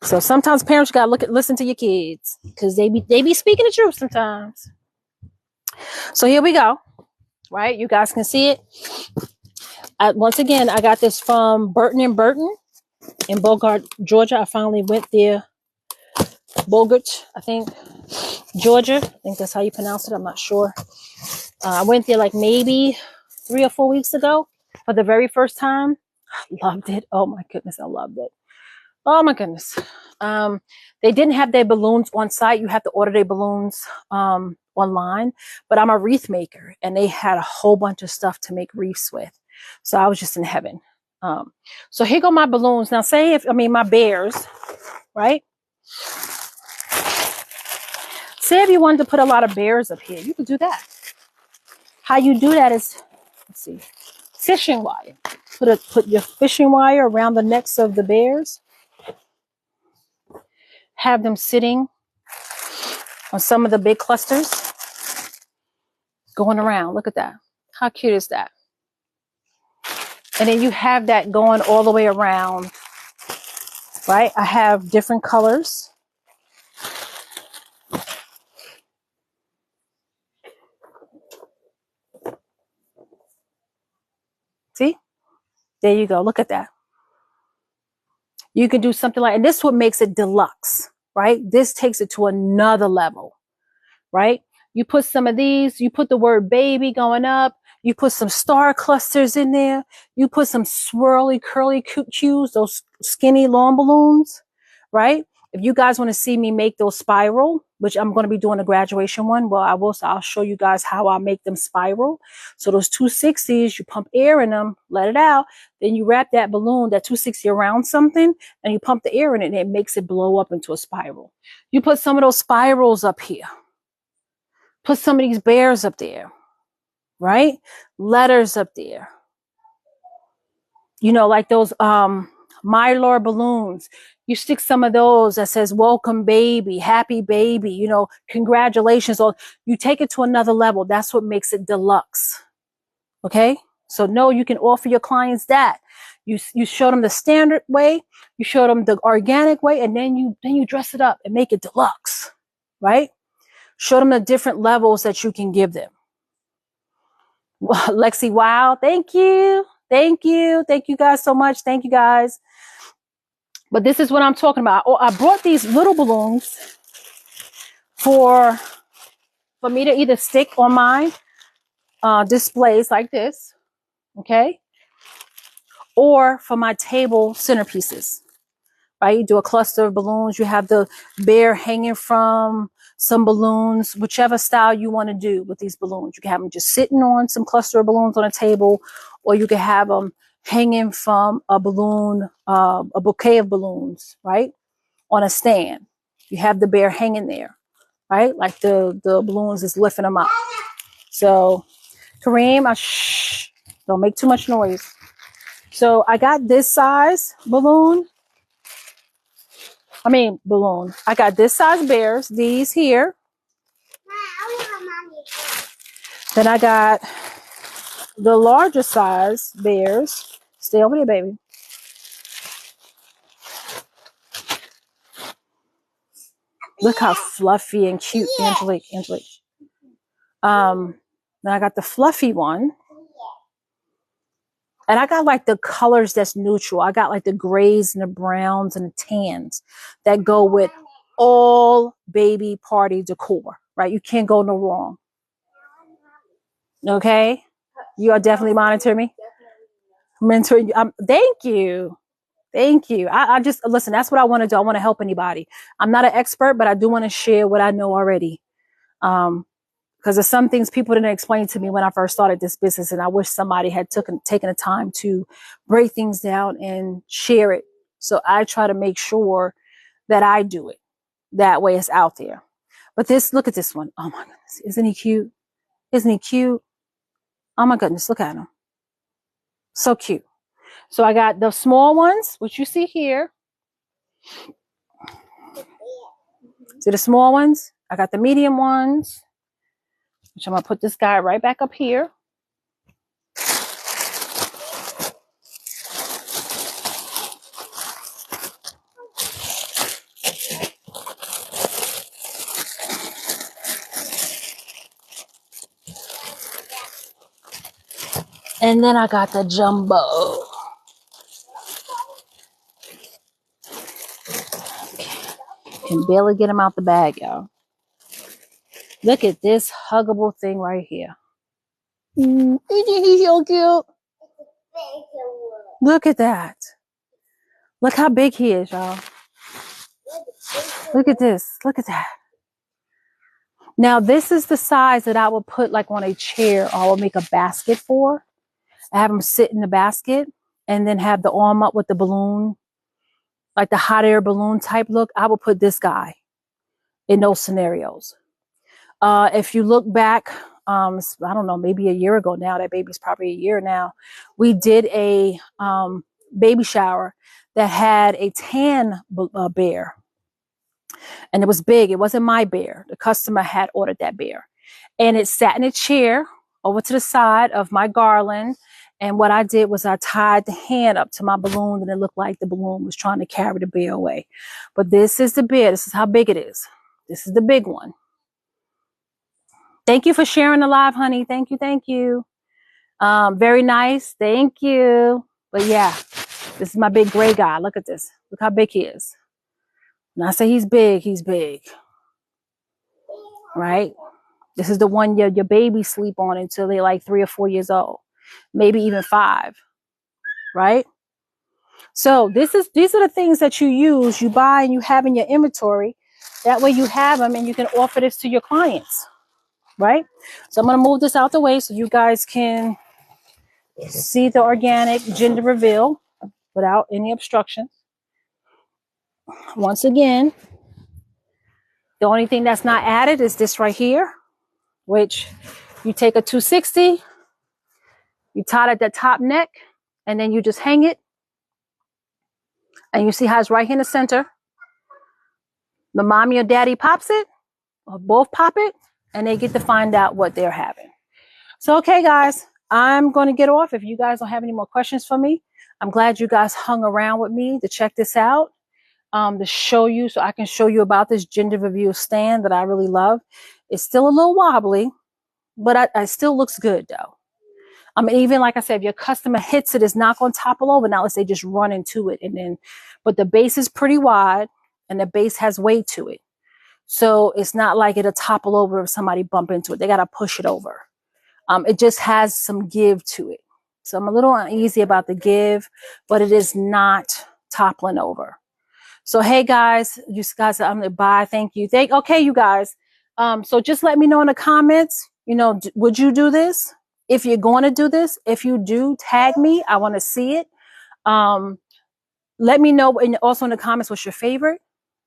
So sometimes parents gotta listen to your kids, because they be speaking the truth sometimes. So here we go. Right, you guys can see it. Once again, I got this from Burton and Burton in Bogart, Georgia. I finally went there. Bogart, I think, Georgia. I think that's how you pronounce it. I'm not sure. I went there like maybe 3 or 4 weeks ago for the very first time. Loved it. Oh my goodness, I loved it. Oh my goodness. They didn't have their balloons on site. You have to order their balloons online. But I'm a wreath maker, and they had a whole bunch of stuff to make wreaths with. So I was just in heaven. So here go my balloons. Now my bears, right? Say if you wanted to put a lot of bears up here, you could do that. How you do that is, let's see, fishing wire. Put your fishing wire around the necks of the bears. Have them sitting on some of the big clusters, going around. Look at that. How cute is that? And then you have that going all the way around, right? I have different colors. See? There you go. Look at that. You can do something like, and this is what makes it deluxe, right? This takes it to another level, right? You put some of these, you put the word baby going up, you put some star clusters in there, you put some swirly, curly cues, those skinny long balloons, right? If you guys want to see me make those spiral, which I'm going to be doing a graduation one, well, I'll show you guys how I make them spiral. So those 260s, you pump air in them, let it out, then you wrap that balloon, that 260 around something, and you pump the air in it, and it makes it blow up into a spiral. You put some of those spirals up here. Put some of these bears up there, right? Letters up there. You know, like those Mylar balloons. You stick some of those that says welcome baby, happy baby, you know, congratulations. Or you take it to another level. That's what makes it deluxe. Okay? So no, you can offer your clients that. You show them the standard way, you show them the organic way, and then you dress it up and make it deluxe. Right? Show them the different levels that you can give them. Lexi, wow. Thank you. Thank you. Thank you guys so much. Thank you guys. But this is what I'm talking about. I brought these little balloons for me to either stick on my displays like this, okay? Or for my table centerpieces, right? You do a cluster of balloons. You have the bear hanging from some balloons, whichever style you want to do with these balloons. You can have them just sitting on some cluster of balloons on a table, or you can have them hanging from a balloon, a bouquet of balloons, right? On a stand. You have the bear hanging there, right? Like the balloons is lifting them up. So, Kareem, shh, don't make too much noise. So I got this size balloon. I got this size bears, these here. Then I got the larger size bears. Stay over there, baby. Look how fluffy and cute, Angelique. Then I got the fluffy one. And I got like the colors that's neutral. I got like the grays and the browns and the tans that go with all baby party decor, right? You can't go no wrong. Okay? You are definitely monitoring me. Mentoring you. Thank you. Thank you. I just listen. That's what I want to do. I want to help anybody. I'm not an expert, but I do want to share what I know already. Because there's some things people didn't explain to me when I first started this business, and I wish somebody had taken the time to break things down and share it. So I try to make sure that I do it. That way it's out there. But look at this one. Oh my goodness. Isn't he cute? Isn't he cute? Oh my goodness. Look at him. So cute. So I got the small ones, which you see here. See the small ones? I got the medium ones, which I'm going to put this guy right back up here. And then I got the jumbo. Can barely get him out the bag, y'all. Look at this huggable thing right here. Isn't he so cute? Look at that. Look how big he is, y'all. Look at this. Look at that. Now, this is the size that I would put like on a chair, or I would make a basket for. I have him sit in the basket and then have the arm up with the balloon, like the hot air balloon type look. I would put this guy in those scenarios. If you look back, I don't know, maybe a year ago now, that baby's probably a year now, we did a baby shower that had a tan bear. And it was big. It wasn't my bear. The customer had ordered that bear. And it sat in a chair over to the side of my garland. And what I did was I tied the hand up to my balloon, and it looked like the balloon was trying to carry the bear away. But this is the bear. This is how big it is. This is the big one. Thank you for sharing the live, honey. Thank you. Thank you. Very nice. Thank you. But yeah, this is my big gray guy. Look at this. Look how big he is. When I say he's big, he's big. Right? This is the one your baby sleep on until they're like 3 or 4 years old. Maybe even 5. Right? So these are the things that you use, you buy, and you have in your inventory. That way you have them and you can offer this to your clients. Right? So I'm going to move this out the way so you guys can see the organic gender reveal without any obstructions. Once again, the only thing that's not added is this right here, which you take a 260, you tie it at the top neck, and then you just hang it. And you see how it's right here in the center. The mommy or daddy pops it, or both pop it, and they get to find out what they're having. So, okay, guys, I'm going to get off. If you guys don't have any more questions for me, I'm glad you guys hung around with me to check this out, to show you, so I can show you about this gender reveal stand that I really love. It's still a little wobbly, but it still looks good, though. I mean, even like I said, if your customer hits it, it's not going to topple over. Now, let's say just run into it. But the base is pretty wide and the base has weight to it. So it's not like it'll topple over if somebody bump into it. They got to push it over. It just has some give to it. So I'm a little uneasy about the give, but it is not toppling over. So, hey guys, you guys, I'm going to buy. Thank you. Okay, you guys. So just let me know in the comments, would you do this? If you're going to do this, if you do, tag me. I want to see it. Let me know, and also in the comments, what's your favorite.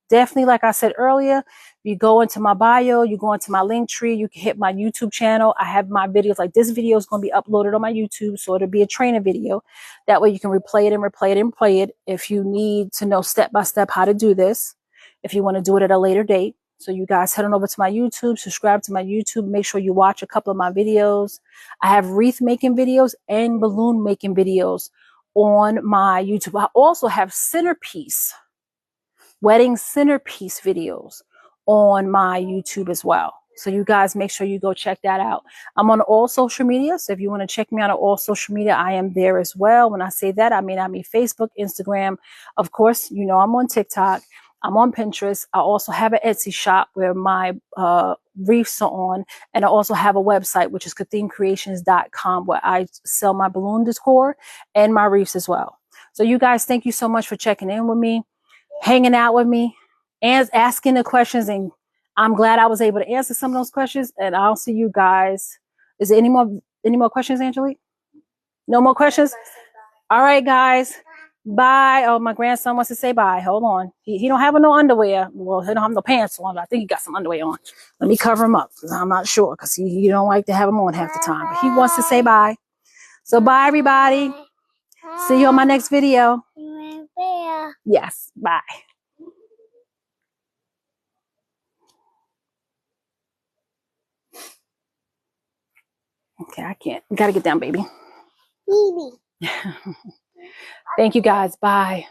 Definitely, like I said earlier, you go into my bio, you go into my link tree, you can hit my YouTube channel. I have my videos, like this video is going to be uploaded on my YouTube, so it'll be a training video. That way you can replay it and replay it and play it if you need to know step-by-step how to do this, if you want to do it at a later date. So you guys head on over to my YouTube, subscribe to my YouTube, make sure you watch a couple of my videos. I have wreath making videos and balloon making videos on my YouTube. I also have wedding centerpiece videos on my YouTube as well. So you guys make sure you go check that out. I'm on all social media. So if you want to check me out on all social media, I am there as well. When I say that, I mean Facebook, Instagram. Of course, I'm on TikTok. I'm on Pinterest. I also have an Etsy shop where my wreaths are on. And I also have a website, which is katheencreations.com, where I sell my balloon decor and my wreaths as well. So you guys, thank you so much for checking in with me, hanging out with me, and asking the questions. And I'm glad I was able to answer some of those questions. And I'll see you guys. Is there any more questions, Angelique? No more questions? All right, guys. Bye. Oh, my grandson wants to say bye. Hold on. He don't have no underwear. Well, he don't have no pants on. But I think he got some underwear on. Let me cover him up because I'm not sure because he don't like to have them on half the time. But he wants to say bye. So bye, everybody. See you on my next video. Yes. Bye. Okay, I can't. You gotta get down, baby. Thank you, guys. Bye.